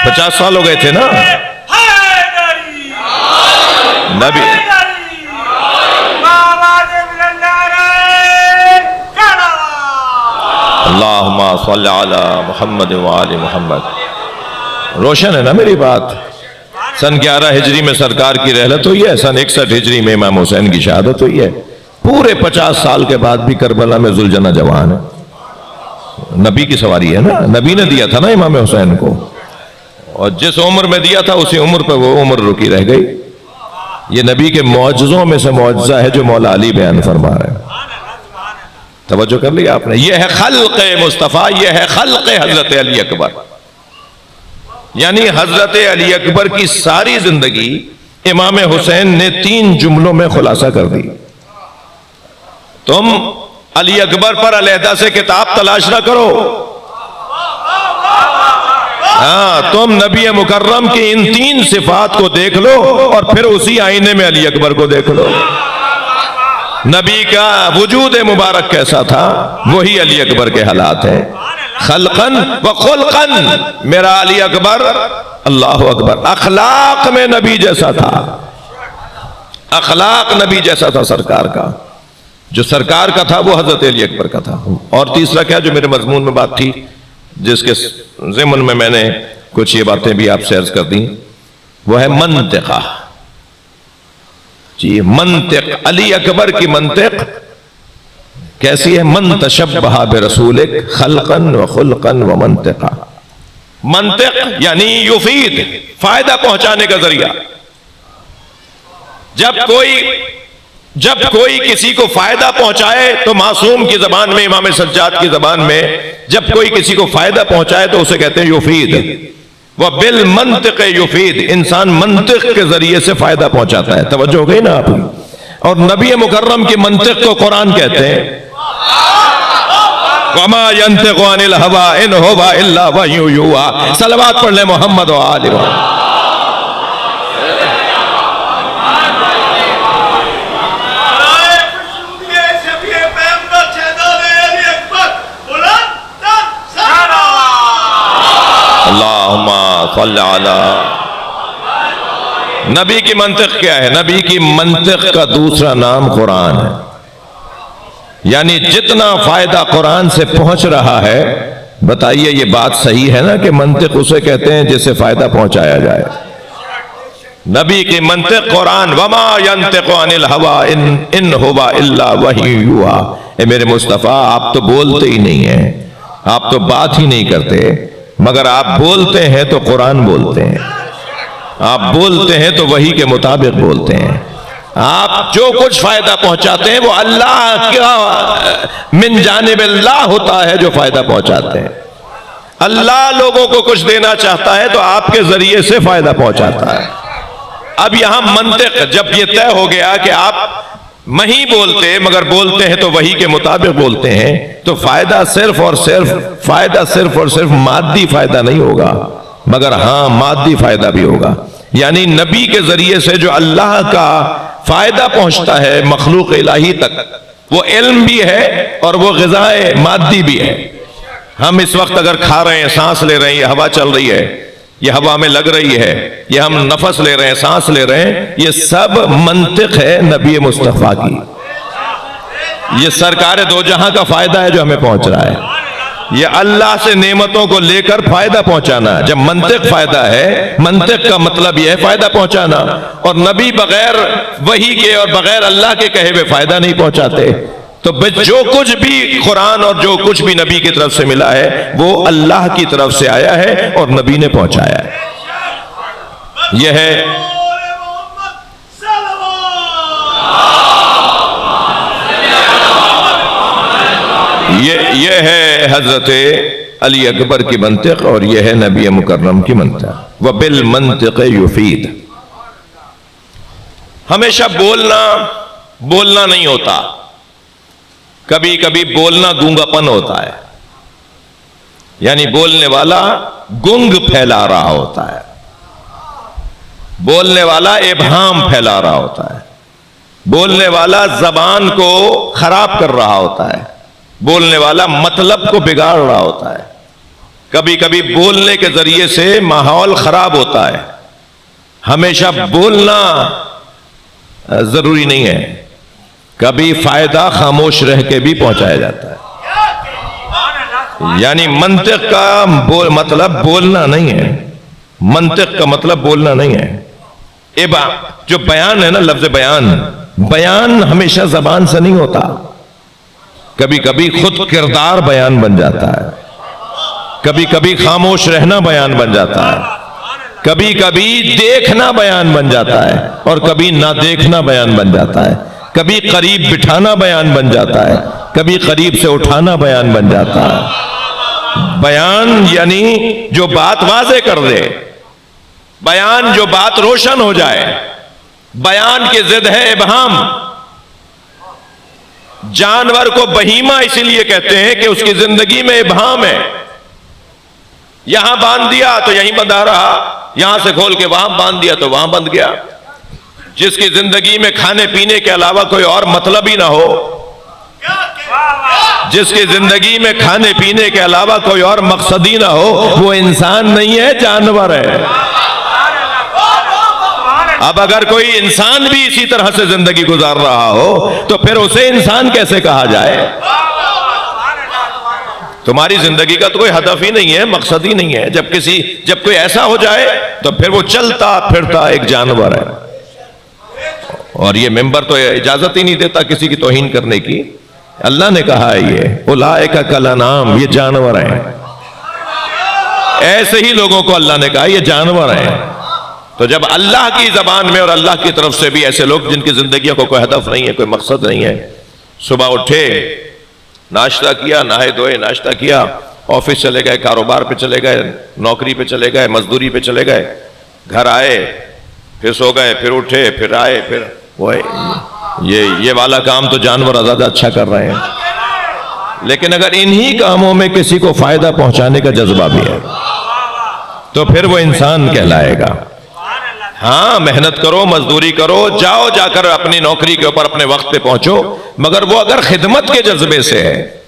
Speaker 1: 50 سال ہو گئے تھے نا نبی اللہم صلی علی محمد وآل محمد۔ روشن ہے نا میری بات؟ سن 11 ہجری میں سرکار کی رحلت ہوئی ہے، سن 61 ہجری میں امام حسین کی شہادت ہوئی ہے، پورے 50 سال کے بعد بھی کربلا میں ذوالجنہ جوان ہے۔ نبی کی سواری ہے نا، نبی نے دیا تھا نا امام حسین کو، اور جس عمر میں دیا تھا اسی عمر پہ وہ عمر رکی رہ گئی۔ یہ نبی کے معجزوں میں سے معجزہ ہے جو مولا علی بیان فرما رہے ہیں۔ توجہ کر لیا آپ نے؟ یہ ہے خلق مصطفیٰ، یہ ہے خلق حضرت علی اکبر۔ یعنی حضرت علی اکبر کی ساری زندگی امام حسین نے 3 جملوں میں خلاصہ کر دی۔ تم علی اکبر پر علیحدہ سے کتاب تلاش نہ کرو، ہاں تم نبی مکرم کی ان 3 صفات کو دیکھ لو اور پھر اسی آئینے میں علی اکبر کو دیکھ لو۔ نبی کا وجود مبارک کیسا تھا، وہی علی اکبر کے حالات ہیں، خلقن و خلقن۔ میرا علی اکبر، اللہ اکبر، اخلاق میں نبی جیسا تھا، اخلاق نبی جیسا تھا سرکار کا۔ جو سرکار کا تھا وہ حضرت علی اکبر کا تھا۔ اور تیسرا کیا جو میرے مضمون میں بات تھی، جس کے ضمن میں میں نے کچھ یہ باتیں بھی آپ سے عرض کر دیں، وہ ہے منطقہ۔ جی منطق، علی اکبر کی منطق کیسی ہے؟ من تشبہ برسولک خلقا و خلقا و منطقا۔ منطق یعنی یفید، فائدہ پہنچانے کا ذریعہ۔ جب کوئی کسی کو فائدہ پہنچائے تو معصوم کی زبان میں، امام سجاد کی زبان میں، جب کوئی کسی کو فائدہ پہنچائے تو اسے کہتے ہیں یفید۔ وَبِالْمَنْطِقِ يُفِيدُ، انسان منطق کے ذریعے سے فائدہ پہنچاتا ہے۔ توجہ ہو گئی نا آپ؟ اور نبی مکرم کی منطق کو قرآن کہتے ہیں وَمَا يَنْطِقُ عَنِ الْهَوَىٰ إِنْ هُوَ إِلَّا وَحْيٌ يُوحَىٰ۔ صلوات پڑھ لیں محمد و آل محمد۔ اللہم صلی علی۔ نبی کی منطق کیا ہے؟ نبی کی منطق کا دوسرا نام قرآن ہے۔ یعنی جتنا فائدہ قرآن سے پہنچ رہا ہے، بتائیے یہ بات صحیح ہے نا کہ منطق اسے کہتے ہیں جس سے فائدہ پہنچایا جائے۔ نبی کی منطق قرآن، وما ينطق عن الهوى ان هو الا وحی یوحیٰ۔ اے میرے مصطفیٰ، آپ تو بولتے ہی نہیں ہیں، آپ تو بات ہی نہیں کرتے، مگر آپ بولتے ہیں تو قرآن بولتے ہیں، آپ بولتے ہیں تو وحی کے مطابق بولتے ہیں۔ آپ جو کچھ فائدہ پہنچاتے ہیں وہ اللہ کا من جانب اللہ ہوتا ہے جو فائدہ پہنچاتے ہیں۔ اللہ لوگوں کو کچھ دینا چاہتا ہے تو آپ کے ذریعے سے فائدہ پہنچاتا ہے۔ اب یہاں منطق جب یہ طے ہو گیا کہ آپ نہیں بولتے مگر بولتے ہیں تو وحی کے مطابق بولتے ہیں، تو فائدہ صرف اور صرف مادی فائدہ نہیں ہوگا، مگر ہاں مادی فائدہ بھی ہوگا۔ یعنی نبی کے ذریعے سے جو اللہ کا فائدہ پہنچتا ہے مخلوق الہی تک، وہ علم بھی ہے اور وہ غذائے مادی بھی ہے۔ ہم اس وقت اگر کھا رہے ہیں، سانس لے رہے ہیں، یہ ہوا چل رہی ہے، یہ ہوا میں لگ رہی ہے، یہ ہم نفس لے رہے ہیں، سانس لے رہے ہیں، یہ سب منطق ہے نبی مصطفیٰ کی۔ یہ سرکار دو جہاں کا فائدہ ہے جو ہمیں پہنچ رہا ہے۔ یہ اللہ سے نعمتوں کو لے کر فائدہ پہنچانا ہے۔ جب منطق فائدہ ہے، منطق کا مطلب یہ ہے فائدہ پہنچانا، اور نبی بغیر وحی کے اور بغیر اللہ کے کہے ہوئے فائدہ نہیں پہنچاتے۔ تو جو کچھ بھی قرآن اور جو کچھ بھی نبی کی طرف سے ملا ہے وہ اللہ کی طرف سے آیا ہے اور نبی نے پہنچایا ہے۔ یہ ہے یہ ہے حضرت علی اکبر کی منطق، اور یہ ہے نبی مکرم کی منطق۔ وَبِالْمَنْطِقِ يُفِيدُ۔ ہمیشہ بولنا نہیں ہوتا، کبھی کبھی بولنا گونگا پن ہوتا ہے، یعنی بولنے والا گنگ پھیلا رہا ہوتا ہے، بولنے والا ابہام پھیلا رہا ہوتا ہے، بولنے والا زبان کو خراب کر رہا ہوتا ہے، بولنے والا مطلب کو بگاڑ رہا ہوتا ہے، کبھی کبھی بولنے کے ذریعے سے ماحول خراب ہوتا ہے۔ ہمیشہ بولنا ضروری نہیں ہے. کبھی فائدہ خاموش رہ کے بھی پہنچایا جاتا ہے. یعنی منطق کا مطلب بولنا نہیں ہے. منطق کا مطلب بولنا نہیں ہے. جو بیان ہے نا، لفظ بیان ہمیشہ زبان سے نہیں ہوتا. کبھی کبھی خود کردار بیان بن جاتا ہے، کبھی کبھی خاموش رہنا بیان بن جاتا ہے، کبھی کبھی دیکھنا بیان بن جاتا ہے، اور کبھی نہ دیکھنا بیان بن جاتا ہے. کبھی قریب بٹھانا بیان بن جاتا ہے، کبھی قریب سے اٹھانا بیان بن جاتا ہے. بیان یعنی جو بات واضح کر دے، بیان جو بات روشن ہو جائے. بیان کی ضد ہے ابہام. جانور کو بہیمہ اسی لیے کہتے ہیں کہ اس کی زندگی میں ابہام ہے. یہاں باندھ دیا تو یہیں بندھا رہا، یہاں سے کھول کے وہاں باندھ دیا تو وہاں بندھ گیا. جس کی زندگی میں کھانے پینے کے علاوہ کوئی اور مطلب ہی نہ ہو، جس کی زندگی میں کھانے پینے کے علاوہ کوئی اور مقصد ہی نہ ہو، وہ انسان نہیں ہے، جانور ہے. اب اگر کوئی انسان بھی اسی طرح سے زندگی گزار رہا ہو تو پھر اسے انسان کیسے کہا جائے؟ تمہاری زندگی کا تو کوئی ہدف ہی نہیں ہے، مقصد ہی نہیں ہے. جب کوئی ایسا ہو جائے تو پھر وہ چلتا پھرتا ایک جانور ہے. اور یہ ممبر تو اجازت ہی نہیں دیتا کسی کی توہین کرنے کی. اللہ نے کہا ہے یہ اولئک کالانعام، یہ جانور ہیں. ایسے ہی لوگوں کو اللہ نے کہا یہ جانور ہیں. تو جب اللہ کی زبان میں اور اللہ کی طرف سے بھی ایسے لوگ جن کی زندگیوں کو کوئی ہدف نہیں ہے، کوئی مقصد نہیں ہے، صبح اٹھے، ناشتہ کیا، نہائے دھوئے، ناشتہ کیا، آفس چلے گئے، کاروبار پہ چلے گئے، نوکری پہ چلے گئے، مزدوری پہ چلے گئے، گھر آئے، پھر سو گئے، پھر اٹھے، پھر آئے، پھر وہ یہ والا کام تو جانور زیادہ اچھا کر رہے ہیں. لیکن اگر انہی کاموں میں کسی کو فائدہ پہنچانے کا جذبہ بھی ہے تو پھر وہ انسان کہلائے گا. ہاں محنت کرو، مزدوری کرو، جا کر اپنی نوکری کے اوپر اپنے وقت پہ پہنچو، مگر وہ اگر خدمت کے جذبے سے ہے،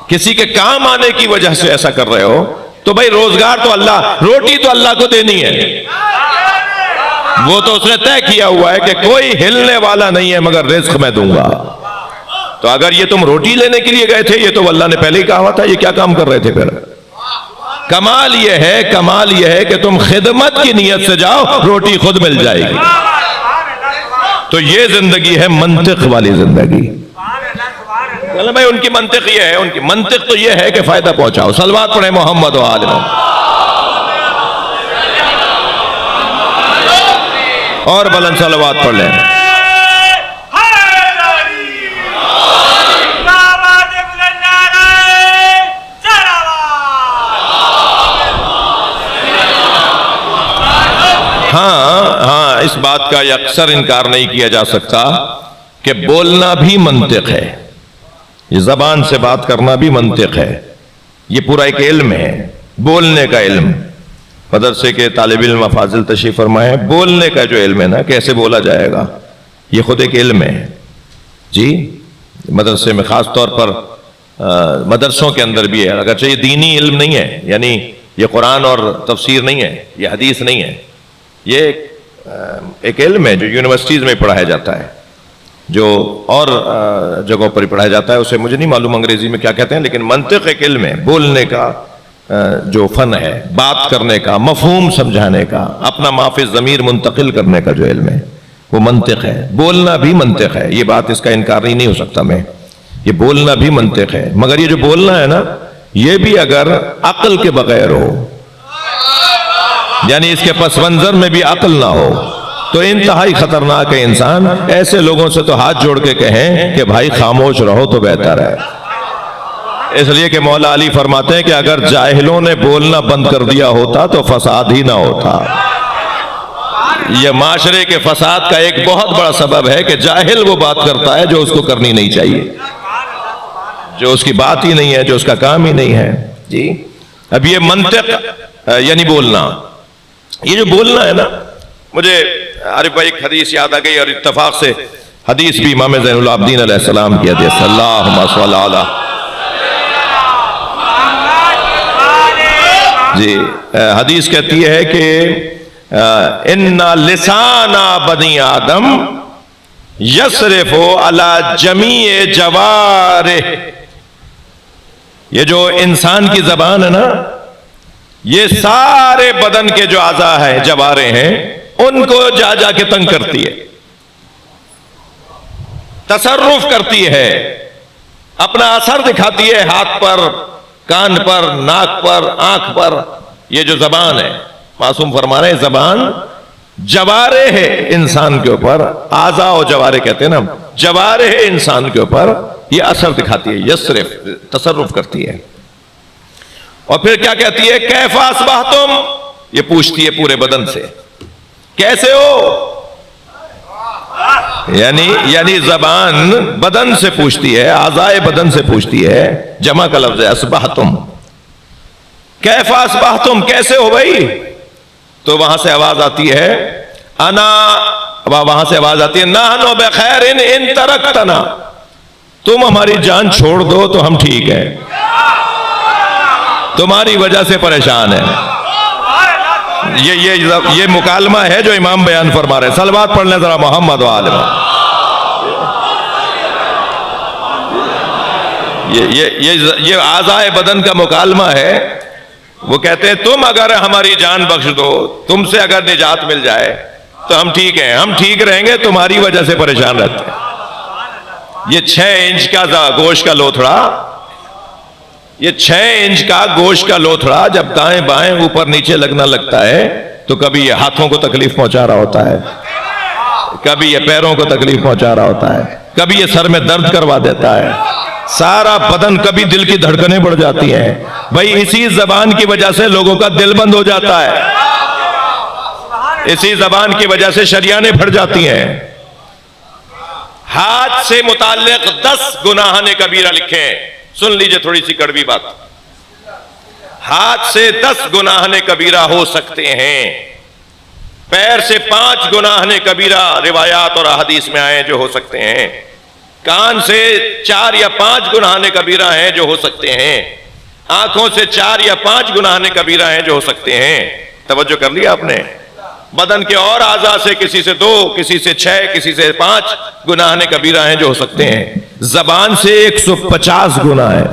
Speaker 1: کسی کے کام آنے کی وجہ سے ایسا کر رہے ہو، تو بھائی روزگار تو اللہ، روٹی تو اللہ کو دینی ہے. وہ تو اس نے طے کیا ہوا ہے کہ کوئی ہلنے والا نہیں ہے مگر رزق میں دوں گا. تو اگر یہ تم روٹی لینے کے لیے گئے تھے، یہ تو اللہ نے پہلے ہی کہا ہوا تھا، یہ کیا کام کر رہے تھے پھر؟ کمال یہ ہے کہ تم خدمت کی نیت سے جاؤ، روٹی خود مل جائے گی. تو یہ زندگی ہے منطق والی زندگی. بھائی ان کی منطق یہ ہے، ان کی منطق تو یہ ہے کہ فائدہ پہنچاؤ. صلوات پڑھیں محمد و آل محمد. اور بلند صلوات پڑھ لیں. ہاں اس بات کا اکثر انکار نہیں کیا جا سکتا کہ بولنا بھی منطق ہے. یہ زبان سے بات کرنا بھی منطق ہے. یہ پورا ایک علم ہے، بولنے کا علم. مدرسے کے طالب علم فاضل تشریف فرمائے، بولنے کا جو علم ہے نا، کیسے بولا جائے گا، یہ خود ایک علم ہے. جی مدرسے میں خاص طور پر مدرسوں کے اندر بھی ہے، اگرچہ یہ دینی علم نہیں ہے، یعنی یہ قرآن اور تفسیر نہیں ہے، یہ حدیث نہیں ہے، یہ ایک علم ہے جو یونیورسٹیز میں پڑھایا جاتا ہے، جو اور جگہوں پر پڑھایا جاتا ہے. اسے مجھے نہیں معلوم انگریزی میں کیا کہتے ہیں، لیکن منطق ایک علم ہے، بولنے کا جو فن ہے، بات کرنے کا، مفہوم سمجھانے کا، اپنا ما فی الضمیر منتقل کرنے کا جو علم ہے وہ منطق ہے. بولنا بھی منطق ہے، یہ بات اس کا انکار نہیں ہو سکتا میں. یہ بولنا بھی منطق ہے، مگر یہ جو بولنا ہے نا، یہ بھی اگر عقل کے بغیر ہو، یعنی اس کے پس منظر میں بھی عقل نہ ہو، تو انتہائی خطرناک ہے. انسان ایسے لوگوں سے تو ہاتھ جوڑ کے کہیں کہ بھائی خاموش رہو تو بہتر ہے. اس لیے کہ مولا علی فرماتے ہیں کہ اگر جاہلوں نے بولنا بند کر دیا ہوتا تو فساد ہی نہ ہوتا. یہ معاشرے کے فساد کا ایک بہت بڑا سبب ہے کہ جاہل وہ بات کرتا ہے جو اس کو کرنی نہیں چاہیے، جو اس کی بات ہی نہیں ہے، جو اس کا کام ہی نہیں ہے. جی اب یہ منطق یعنی بولنا، یہ جو بولنا ہے نا، مجھے عارف بھائی ایک حدیث یاد آ گئی، اور اتفاق سے حدیث بھی امام زین العابدین علیہ السلام کی حدیث. اللہم صلی علی. جی حدیث کہتی ہے کہ ان لسان بنی آدم یصرف علی جمیع جوارح، یہ جو انسان کی زبان ہے نا، یہ سارے بدن کے جو اعضاء ہیں، جوارح ہیں، ان کو جا جا کے تنگ کرتی ہے، تصرف کرتی ہے، اپنا اثر دکھاتی ہے ہاتھ پر، کان پر، ناک پر، آنکھ پر۔ یہ جو زبان ہے، معصوم فرما رہے ہیں زبان جوارح ہے انسان کے اوپر، اعضاء و جوارح کہتے ہیں نا، جوارح انسان کے اوپر یہ اثر دکھاتی ہے، یصرف، تصرف کرتی ہے۔ اور پھر کیا کہتی ہے؟ کیف اصبحتم، یہ پوچھتی ہے پورے بدن سے، کیسے ہو؟ یعنی زبان بدن سے پوچھتی ہے، اعضاء بدن سے پوچھتی ہے، جمع کا لفظ ہے اصبحتم، کیف اصبحتم، کیسے ہو بھائی؟ تو وہاں سے آواز آتی ہے وہاں سے آواز آتی ہے نحن بخیر ان ترکتنا، تم ہماری جان چھوڑ دو تو ہم ٹھیک ہیں، تمہاری وجہ سے پریشان ہیں۔ یہ مکالمہ ہے جو امام بیان فرما رہے ہیں۔ صلوات پڑھ لیں ذرا محمد و آل محمد۔ یہ اعضاء بدن کا مکالمہ ہے۔ وہ کہتے ہیں تم اگر ہماری جان بخش دو، تم سے اگر نجات مل جائے تو ہم ٹھیک ہیں، ہم ٹھیک رہیں گے، تمہاری وجہ سے پریشان رہتے ہیں۔ یہ 6 انچ کا گوشت کا لوتھڑا، یہ 6 انچ کا گوشت کا لوتھڑا جب دائیں بائیں اوپر نیچے لگنا لگتا ہے تو کبھی یہ ہاتھوں کو تکلیف پہنچا رہا ہوتا ہے، کبھی یہ پیروں کو تکلیف پہنچا رہا ہوتا ہے، کبھی یہ سر میں درد کروا دیتا ہے، سارا بدن، کبھی دل کی دھڑکنیں بڑھ جاتی ہیں۔ بھائی اسی زبان کی وجہ سے لوگوں کا دل بند ہو جاتا ہے، اسی زبان کی وجہ سے شریانیں پھٹ جاتی ہیں۔ ہاتھ سے متعلق 10 گناہان کبیرہ لکھیں، سن لیجئے تھوڑی سی کڑوی بات۔ ہاتھ سے 10 گناہان کبیرہ ہو سکتے ہیں، پیر سے 5 گناہان کبیرہ روایات اور احادیث میں آئے جو ہو سکتے ہیں، کان سے 4 یا 5 گناہان کبیرہ ہیں جو ہو سکتے ہیں، آنکھوں سے 4 یا 5 گناہان کبیرہ ہیں جو ہو سکتے ہیں۔ توجہ کر لیا آپ نے؟ بدن کے اور اعضاء سے کسی سے 2، کسی سے 6، کسی سے 5 گناہان کبیرہ ہیں جو ہو سکتے ہیں۔ زبان سے 150 گناہ ہے،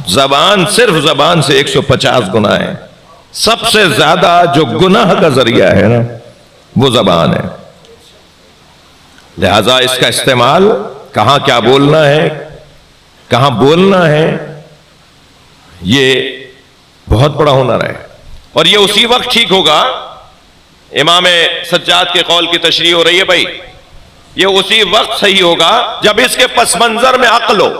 Speaker 1: زبان، صرف زبان سے 150 گناہ ہے۔ سب سے زیادہ جو گناہ کا ذریعہ ہے نا وہ زبان ہے، لہذا اس کا استعمال کہاں کیا بولنا ہے، کہاں بولنا ہے، یہ بہت بڑا ہنر ہے۔ اور یہ اسی وقت ٹھیک ہوگا، امام سجاد کے قول کی تشریح ہو رہی ہے بھائی، یہ اسی وقت صحیح ہوگا جب اس کے پس منظر میں عقل ہو۔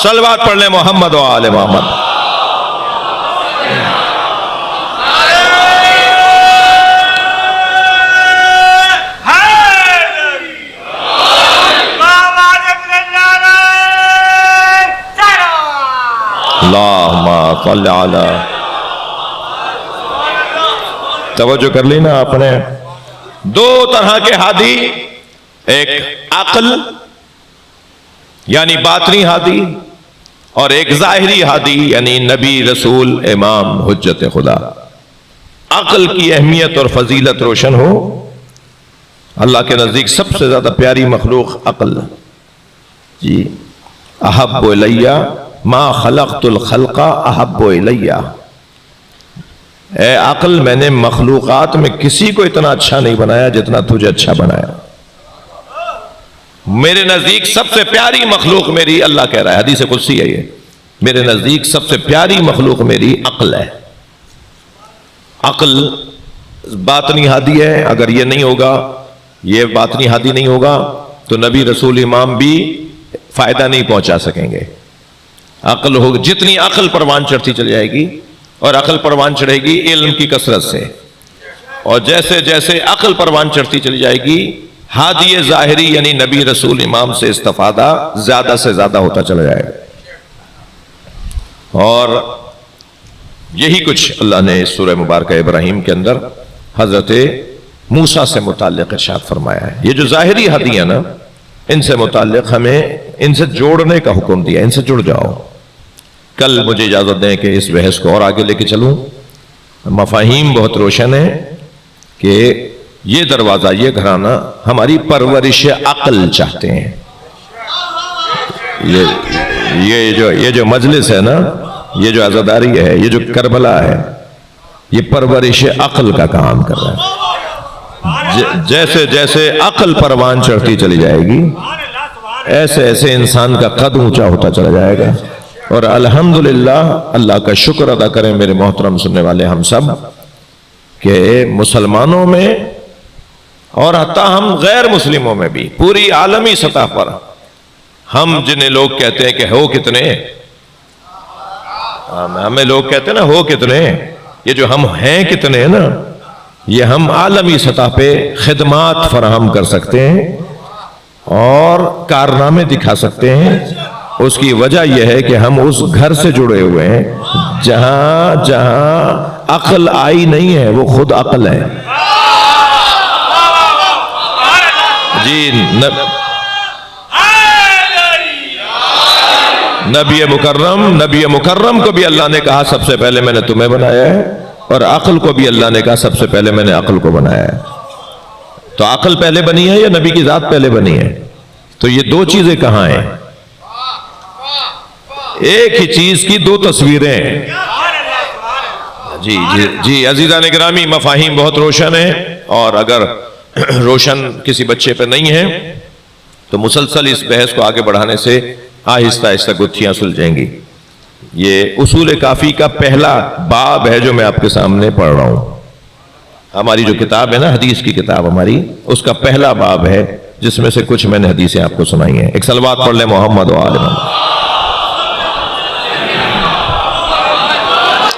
Speaker 1: صلوات پڑھ لیں محمد و آل محمد۔ اللہم صلی علی، توجہ کر لی نا آپ نے؟ 2 طرح کے ہادی، ایک عقل یعنی باطنی ہادی، اور ایک ظاہری ہادی یعنی نبی، رسول، امام، حجت خدا۔ عقل کی اہمیت اور فضیلت روشن ہو، اللہ کے نزدیک سب سے زیادہ پیاری مخلوق عقل جی۔ احب الیہ ما خلقت الخلق احب الیہ، اے عقل میں نے مخلوقات میں کسی کو اتنا اچھا نہیں بنایا جتنا تجھے اچھا بنایا، میرے نزدیک سب سے پیاری مخلوق میری، اللہ کہہ رہا ہے، حدیث قدسی ہے یہ، میرے نزدیک سب سے پیاری مخلوق میری عقل ہے۔ عقل باطنی ہادی ہے، اگر یہ نہیں ہوگا، یہ باطنی ہادی نہیں ہوگا تو نبی، رسول، امام بھی فائدہ نہیں پہنچا سکیں گے۔ عقل ہوگی، جتنی عقل پروان چڑھتی چل جائے گی، اور عقل پروان چڑھے گی علم کی کثرت سے، اور جیسے جیسے عقل پروان چڑھتی چلی جائے گی، ہادی ظاہری یعنی نبی، رسول، امام سے استفادہ زیادہ سے زیادہ ہوتا چلا جائے گا۔ اور یہی کچھ اللہ نے سورہ مبارکہ ابراہیم کے اندر حضرت موسیٰ سے متعلق ارشاد فرمایا ہے۔ یہ جو ظاہری ہادی ہیں نا، ان سے متعلق ہمیں ان سے جوڑنے کا حکم دیا، ان سے جڑ جاؤ۔ کل مجھے اجازت دیں کہ اس بحث کو اور آگے لے کے چلوں، مفاہیم بہت روشن ہیں، کہ یہ دروازہ، یہ گھرانہ ہماری پرورش عقل چاہتے ہیں. یہ جو مجلس ہے نا، یہ جو عزاداری ہے، یہ جو کربلا ہے، یہ پرورش عقل کا کام کر رہا ہے. جیسے جیسے عقل پروان چڑھتی چلی جائے گی، ایسے ایسے انسان کا قد اونچا ہوتا چلا جائے گا. اور الحمدللہ اللہ کا شکر ادا کریں میرے محترم سننے والے ہم سب، کہ مسلمانوں میں اور حتیٰ ہم غیر مسلموں میں بھی پوری عالمی سطح پر ہم جنہیں لوگ کہتے ہیں کہ ہو کتنے، ہمیں لوگ کہتے ہیں نا ہو کتنے، یہ جو ہم ہیں کتنے نا، یہ ہم عالمی سطح پہ خدمات فراہم کر سکتے ہیں اور کارنامے دکھا سکتے ہیں. اس کی وجہ یہ ہے کہ ہم اس گھر سے جڑے ہوئے ہیں جہاں عقل آئی نہیں ہے، وہ خود عقل ہے. جی نبی مکرم کو بھی اللہ نے کہا سب سے پہلے میں نے تمہیں بنایا ہے، اور عقل کو بھی اللہ نے کہا سب سے پہلے میں نے عقل کو بنایا ہے. تو عقل پہلے بنی ہے یا نبی کی ذات پہلے بنی ہے؟ تو یہ دو چیزیں کہاں ہیں؟ ایک ہی چیز کی دو تصویریں ہیں. جی عزیزان گرامی، مفاہیم بہت روشن ہیں، اور اگر روشن کسی بچے پہ نہیں ہے تو مسلسل اس بحث کو آگے بڑھانے سے آہستہ آہستہ گتھیاں سلجھیں گی. یہ اصول کافی کا پہلا باب ہے جو میں آپ کے سامنے پڑھ رہا ہوں. ہماری جو کتاب ہے نا، حدیث کی کتاب ہماری، اس کا پہلا باب ہے جس میں سے کچھ میں نے حدیثیں آپ کو سنائی ہیں. ایک صلوات پڑھ لیں محمد و آل محمد.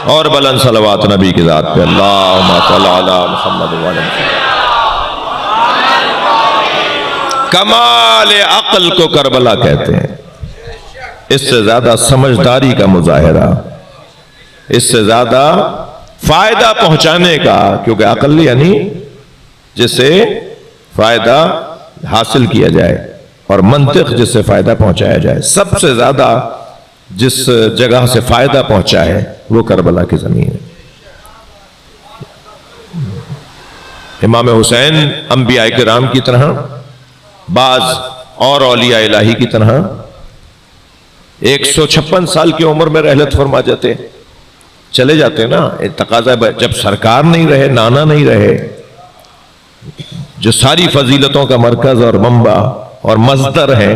Speaker 1: اور بلند صلوات نبی کی ذات پہ. اللہم صل علی محمد و آل محمد. کمال عقل کو کربلا کہتے ہیں. اس سے زیادہ سمجھداری کا مظاہرہ، اس سے زیادہ فائدہ پہنچانے کا، کیونکہ عقل یعنی جس سے فائدہ حاصل کیا جائے، اور منطق جس سے فائدہ پہنچایا جائے. سب سے زیادہ جس جگہ سے فائدہ پہنچا ہے وہ کربلا کی زمین ہے. امام حسین انبیاء کرام کی طرح، بعض اور اولیاء الہی کی طرح 156 سال کی عمر میں رحلت فرما جاتے، چلے جاتے نا. تقاضا جب سرکار نہیں رہے، نانا نہیں رہے، جو ساری فضیلتوں کا مرکز اور منبع اور مصدر ہے،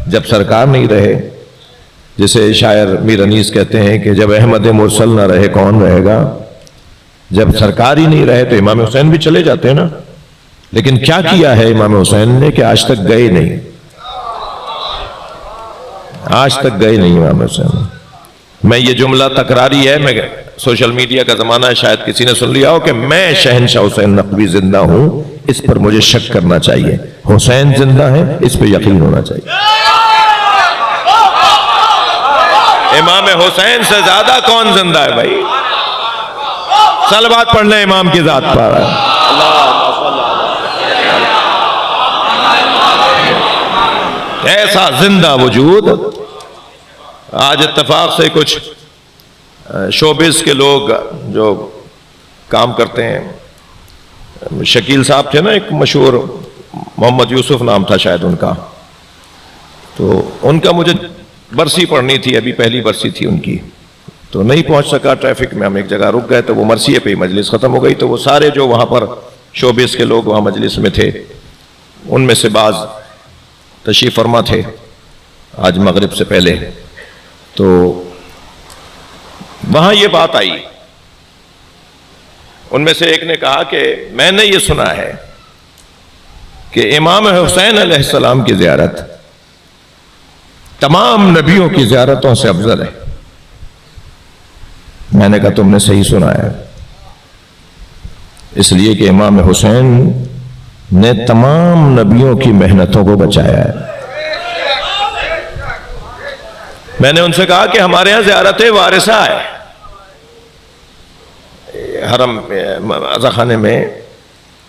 Speaker 1: جب سرکار نہیں رہے، جسے شاعر میر انیس کہتے ہیں کہ جب احمد مرسل نہ رہے کون رہے گا. جب سرکار ہی نہیں رہے تو امام حسین بھی چلے جاتے ہیں نا. لیکن کیا کیا ہے امام حسین نے کہ آج تک گئے نہیں، آج تک گئے نہیں امام حسین. میں یہ جملہ تکراری ہے، میں سوشل میڈیا کا زمانہ ہے، شاید کسی نے سن لیا ہو کہ میں شہنشاہ حسین نقوی زندہ ہوں، اس پر مجھے شک کرنا چاہیے. حسین زندہ ہے، اس پہ یقین ہونا چاہیے. امام حسین سے زیادہ کون زندہ ہے بھائی؟ صلوات پڑھ لیں امام کی ذات پر. ایسا زندہ وجود. آج اتفاق سے کچھ شوبز کے لوگ جو کام کرتے ہیں، شکیل صاحب تھے نا ایک مشہور، محمد یوسف نام تھا شاید ان کا، تو ان کا مجھے برسی پڑھنی تھی، ابھی پہلی برسی تھی ان کی، تو نہیں پہنچ سکا ٹریفک میں. ہم ایک جگہ رک گئے تو وہ مرثیے پہ ہی مجلس ختم ہو گئی. تو وہ سارے جو وہاں پر شوبز کے لوگ وہاں مجلس میں تھے، ان میں سے بعض تشریف فرما تھے آج مغرب سے پہلے. تو وہاں یہ بات آئی، ان میں سے ایک نے کہا کہ میں نے یہ سنا ہے کہ امام حسین علیہ السلام کی زیارت تمام نبیوں کی زیارتوں سے افضل ہے. میں نے کہا تم نے صحیح سنا ہے، اس لیے کہ امام حسین نے تمام نبیوں کی محنتوں کو بچایا ہے. میں نے ان سے کہا کہ ہمارے ہاں زیارت وارثہ ہے، حرم عزاخانے میں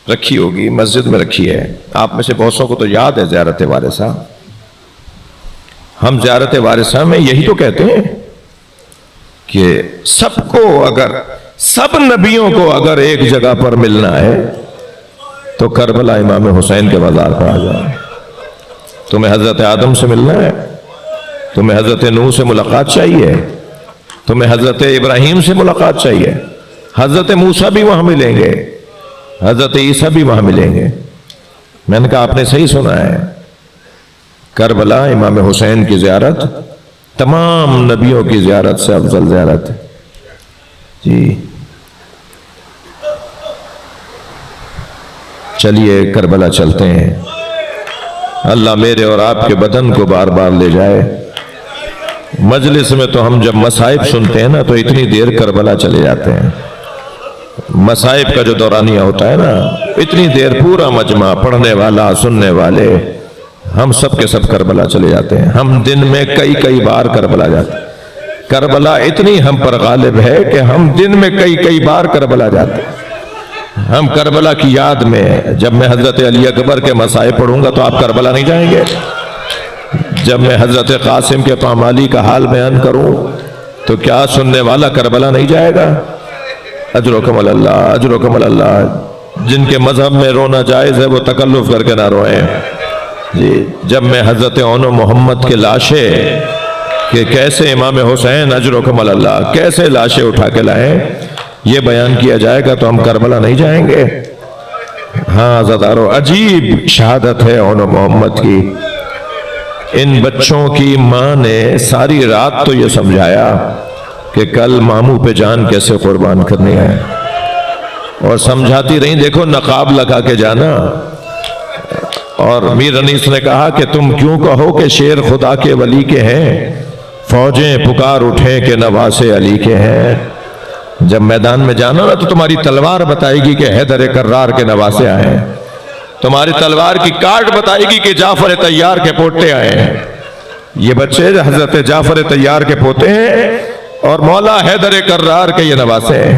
Speaker 1: رکھی ہوگی، مسجد میں رکھی ہے. آپ میں سے بہت سو کو تو یاد ہے زیارت وارثہ. ہم زیارت وارثہ میں یہی تو کہتے ہیں کہ سب کو، اگر سب نبیوں کو اگر ایک جگہ پر ملنا ہے تو کربلا امام حسین کے بازار پر آ جاؤ۔ تمہیں حضرت آدم سے ملنا ہے، تمہیں حضرت نوح سے ملاقات چاہیے، تمہیں حضرت ابراہیم سے ملاقات چاہیے، حضرت موسیٰ بھی وہاں ملیں گے، حضرت عیسیٰ بھی وہاں ملیں گے۔ میں نے کہا آپ نے صحیح سنا ہے، کربلا امام حسین کی زیارت تمام نبیوں کی زیارت سے افضل زیارت ہے۔ جی چلیے کربلا چلتے ہیں، اللہ میرے اور آپ کے بدن کو بار بار لے جائے۔ مجلس میں تو ہم جب مصائب سنتے ہیں نا تو اتنی دیر کربلا چلے جاتے ہیں، مصائب کا جو دورانیہ ہوتا ہے نا، اتنی دیر پورا مجمع، پڑھنے والا، سننے والے، ہم سب کے سب کربلا چلے جاتے ہیں۔ ہم دن میں کئی بار کربلا جاتے ہیں۔ کربلا اتنی ہم پر غالب ہے کہ ہم دن میں کئی بار کربلا جاتے ہیں۔ ہم کربلا کی یاد میں، جب میں حضرت علی اکبر کے مصائب پڑھوں گا تو آپ کربلا نہیں جائیں گے؟ جب میں حضرت قاسم کے پامالی کا حال بیان کروں تو کیا سننے والا کربلا نہیں جائے گا؟ اجرکم اللہ، اجرکم اللہ۔ جن کے مذہب میں رونا جائز ہے وہ تکلف کر کے نہ روئیں۔ جی جب میں حضرت اون و محمد کے لاشیں کہ کیسے امام حسین اجرکم اللہ کیسے لاشیں اٹھا کے لائیں، یہ بیان کیا جائے گا تو ہم کربلا نہیں جائیں گے؟ ہاں عزیزارو، عجیب شہادت ہے اون و محمد کی۔ ان بچوں کی ماں نے ساری رات تو یہ سمجھایا کہ کل ماموں پہ جان کیسے قربان کرنی ہے، اور سمجھاتی رہیں، دیکھو نقاب لگا کے جانا۔ اور میر انیس نے کہا کہ تم کیوں کہو کہ شیر خدا کے ولی کے ہیں، فوجیں پکار اٹھیں کہ نواسے علی کے ہیں۔ جب میدان میں جانا نا تو تمہاری تلوار بتائے گی کہ حیدر کرار کے نواسے آئے ہیں، تمہاری تلوار کی کاٹ بتائے گی کہ جعفر طیار کے پوتے آئے ہیں۔ یہ بچے حضرت جعفر طیار کے پوتے ہیں اور مولا حیدر کرار کے یہ نواسے ہیں۔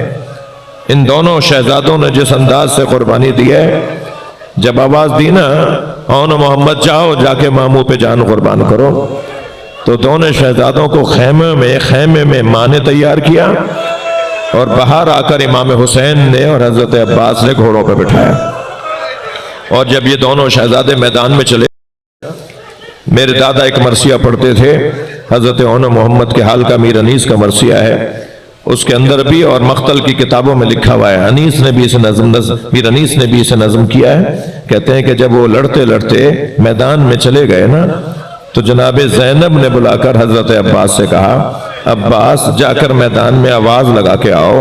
Speaker 1: ان دونوں شہزادوں نے جس انداز سے قربانی دی ہے، جب آواز دی نا اون محمد جاؤ جا کے ماموں پہ جان قربان کرو، تو دونوں شہزادوں کو خیمے میں ماں نے تیار کیا، اور باہر آ کر امام حسین نے اور حضرت عباس نے گھوڑوں پہ بٹھایا۔ اور جب یہ دونوں شہزادے میدان میں چلے، میرے دادا ایک مرثیہ پڑھتے تھے، حضرت اون محمد کے حال کا میر انیس کا مرثیہ ہے، اس کے اندر بھی اور مختل کی کتابوں میں لکھا ہوا ہے۔ انیس نے بھی اسے میر انیس نے بھی اسے نظم کیا ہے۔ کہتے ہیں کہ جب وہ لڑتے میدان میں چلے گئے نا تو جناب زینب نے بلا کر حضرت عباس سے کہا، عباس جا کر میدان میں آواز لگا کے آؤ،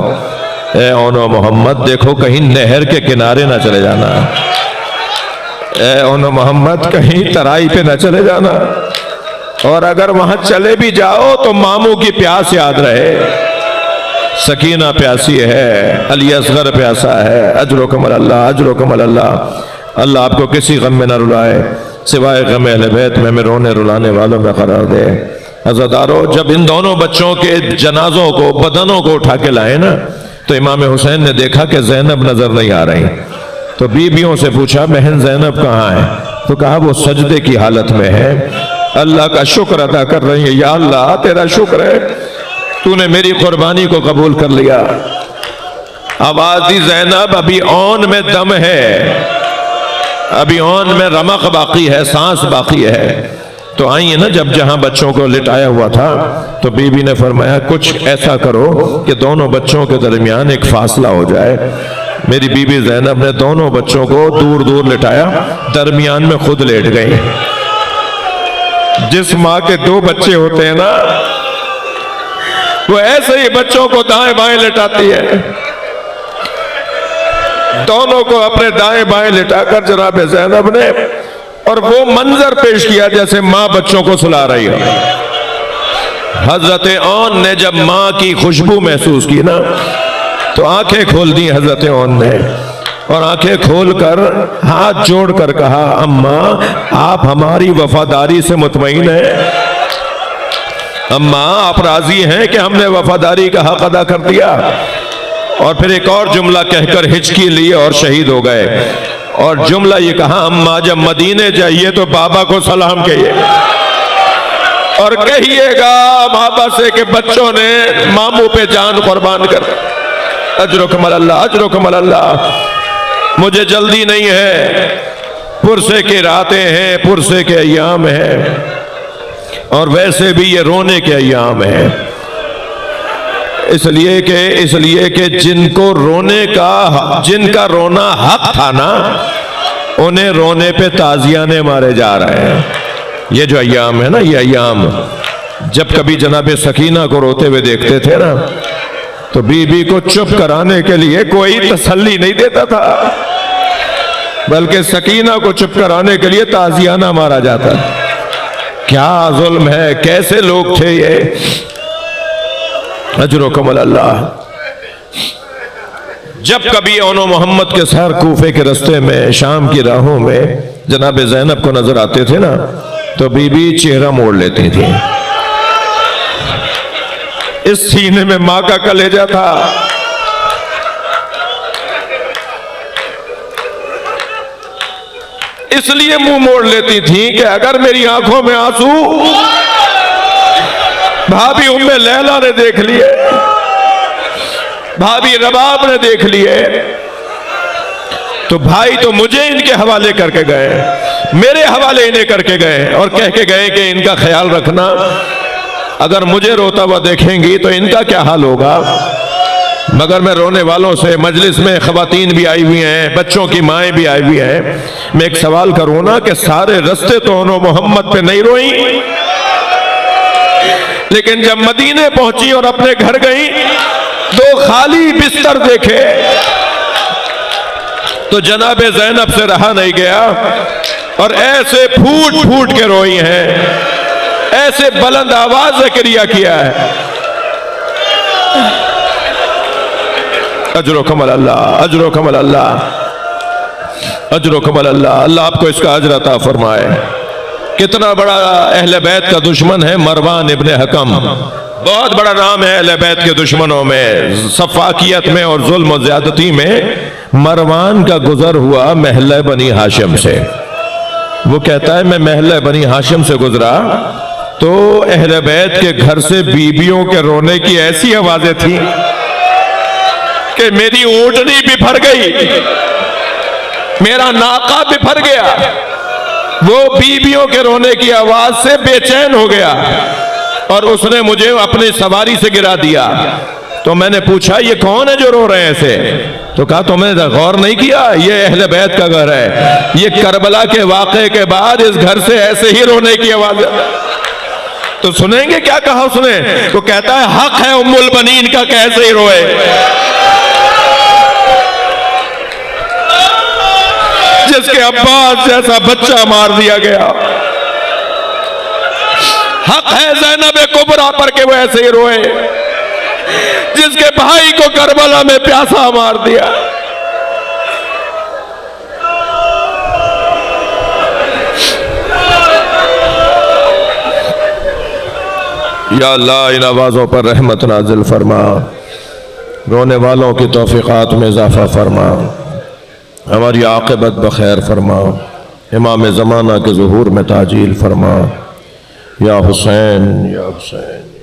Speaker 1: اے اون محمد دیکھو کہیں نہر کے کنارے نہ چلے جانا، اے اون محمد کہیں ترائی پہ نہ چلے جانا، اور اگر وہاں چلے بھی جاؤ تو ماموں کی پیاس یاد رہے، سکینہ پیاسی ہے، علی اصغر پیاسا ہے، اجرکم اللہ، اجرکم اللہ۔ اللہ آپ کو کسی غم میں نہ رلائے سوائے غم اہل بیت میں رونے رلانے والوں میں قرار دے۔ عزادارو، جب ان دونوں بچوں کے جنازوں کو، بدنوں کو اٹھا کے لائے نا تو امام حسین نے دیکھا کہ زینب نظر نہیں آ رہی، تو بیویوں سے پوچھا بہن زینب کہاں ہے؟ تو کہا وہ سجدے کی حالت میں ہے، اللہ کا شکر ادا کر رہی ہے، یا اللہ تیرا شکر ہے تو نے میری قربانی کو قبول کر لیا۔ آواز دی زینب ابھی اون میں دم ہے، ابھی اون میں رمق باقی ہے، سانس باقی ہے۔ تو آئیے نا، جب جہاں بچوں کو لٹایا ہوا تھا تو بی بی نے فرمایا کچھ ایسا کرو کہ دونوں بچوں کے درمیان ایک فاصلہ ہو جائے۔ میری بی بی زینب نے دونوں بچوں کو دور دور لٹایا، درمیان میں خود لیٹ گئی۔ جس ماں کے دو بچے ہوتے ہیں نا وہ ایسے ہی بچوں کو دائیں بائیں لٹاتی ہے۔ دونوں کو اپنے دائیں بائیں لٹا کر جناب زینب نے اور وہ منظر پیش کیا جیسے ماں بچوں کو سلا رہی ہے۔ حضرت اون نے جب ماں کی خوشبو محسوس کی نا تو آنکھیں کھول دی حضرت اون نے، اور آنکھیں کھول کر ہاتھ جوڑ کر کہا اماں آپ ہماری وفاداری سے مطمئن ہیں؟ اماں آپ راضی ہیں کہ ہم نے وفاداری کا حق ادا کر دیا؟ اور پھر ایک اور جملہ کہہ کر ہچکی لیے اور شہید ہو گئے، اور جملہ یہ کہا اماں جب مدینے جائیے تو بابا کو سلام کہیے، اور کہیے گا بابا سے کہ بچوں نے ماموں پہ جان قربان کر۔ اجرکم اللہ، اجرکم اللہ۔ مجھے جلدی نہیں ہے، پرسے کے راتیں ہیں، پرسے کے ایام ہیں، اور ویسے بھی یہ رونے کے ایام ہیں۔ اس لیے کہ جن کو رونے کا، جن کا رونا حق تھا نا، انہیں رونے پہ تازیانے مارے جا رہے ہیں۔ یہ جو ایام ہے نا، یہ ایام جب کبھی جناب سکینہ کو روتے ہوئے دیکھتے تھے نا، تو بی بی کو چپ کرانے کے لیے کوئی تسلی نہیں دیتا تھا، بلکہ سکینہ کو چپ کرانے کے لیے تازیانہ مارا جاتا۔ کیا ظلم ہے، کیسے لوگ تھے یہ۔ اجرکم اللہ۔ جب کبھی اونو محمد کے سحر کوفے کے رستے میں، شام کی راہوں میں جناب زینب کو نظر آتے تھے نا، تو بی بی چہرہ موڑ لیتی تھی۔ اس سینے میں ماں کا کلیجہ تھا۔ اس لیے منہ موڑ لیتی تھی کہ اگر میری آنکھوں میں آنسو بھابی ام لیلہ نے دیکھ لیے، بھابی رباب نے دیکھ لیے، تو بھائی تو مجھے ان کے حوالے کر کے گئے، میرے حوالے انہیں کر کے گئے، اور کہہ کے گئے کہ ان کا خیال رکھنا، اگر مجھے روتا ہوا دیکھیں گی تو ان کا کیا حال ہوگا۔ مگر میں رونے والوں سے، مجلس میں خواتین بھی آئی ہوئی ہیں، بچوں کی مائیں بھی آئی ہوئی ہیں، میں ایک سوال کروں نا کہ سارے رستے تو انہوں محمد پہ نہیں روئیں، لیکن جب مدینے پہنچی اور اپنے گھر گئی، دو خالی بستر دیکھے تو جناب زینب سے رہا نہیں گیا، اور ایسے پھوٹ پھوٹ کے روئی ہیں، ایسے بلند آواز ذکریہ کیا ہے۔ اجرکم اللہ، اجرکم اللہ، اجرکم اللہ۔ اللہ آپ کو اس کا اجر عطا فرمائے۔ کتنا بڑا اہل بیت کا دشمن ہے مروان ابن حکم، بہت بڑا نام ہے اہل بیت کے دشمنوں میں، سفاکیت میں اور ظلم و زیادتی میں۔ مروان کا گزر ہوا محلہ بنی ہاشم سے، وہ کہتا ہے میں محلہ بنی ہاشم سے گزرا تو اہل بیت کے گھر سے بیویوں کے رونے کی ایسی آوازیں تھیں کہ میری اونٹنی بپھر گئی، میرا ناقہ بپھر گیا۔ وہ بیویوں کے رونے کی آواز سے بے چین ہو گیا، اور اس نے مجھے اپنی سواری سے گرا دیا۔ تو میں نے پوچھا یہ کون ہے جو رو رہے ہیں ایسے؟ تو کہا تم نے غور نہیں کیا، یہ اہل بیت کا گھر ہے، یہ کربلا کے واقعے کے بعد اس گھر سے ایسے ہی رونے کی آواز ہے۔ تو سنیں گے کیا کہا اس نے؟ تو کہتا ہے حق ہے ام البنین کا کہ ایسے ہی روئے۔ جس کے عباس جیسا بچہ مار دیا گیا، حق ہے زینب کبریٰ پر کہ وہ ایسے ہی روئے، جس کے بھائی کو کربلا میں پیاسا مار دیا۔ یا اللہ ان آوازوں پر رحمت نازل فرما، رونے والوں کی توفیقات میں اضافہ فرما، ہماری عاقبت بخیر فرما، امام زمانہ کے ظہور میں تعجیل فرما۔ یا حسین یا حسین۔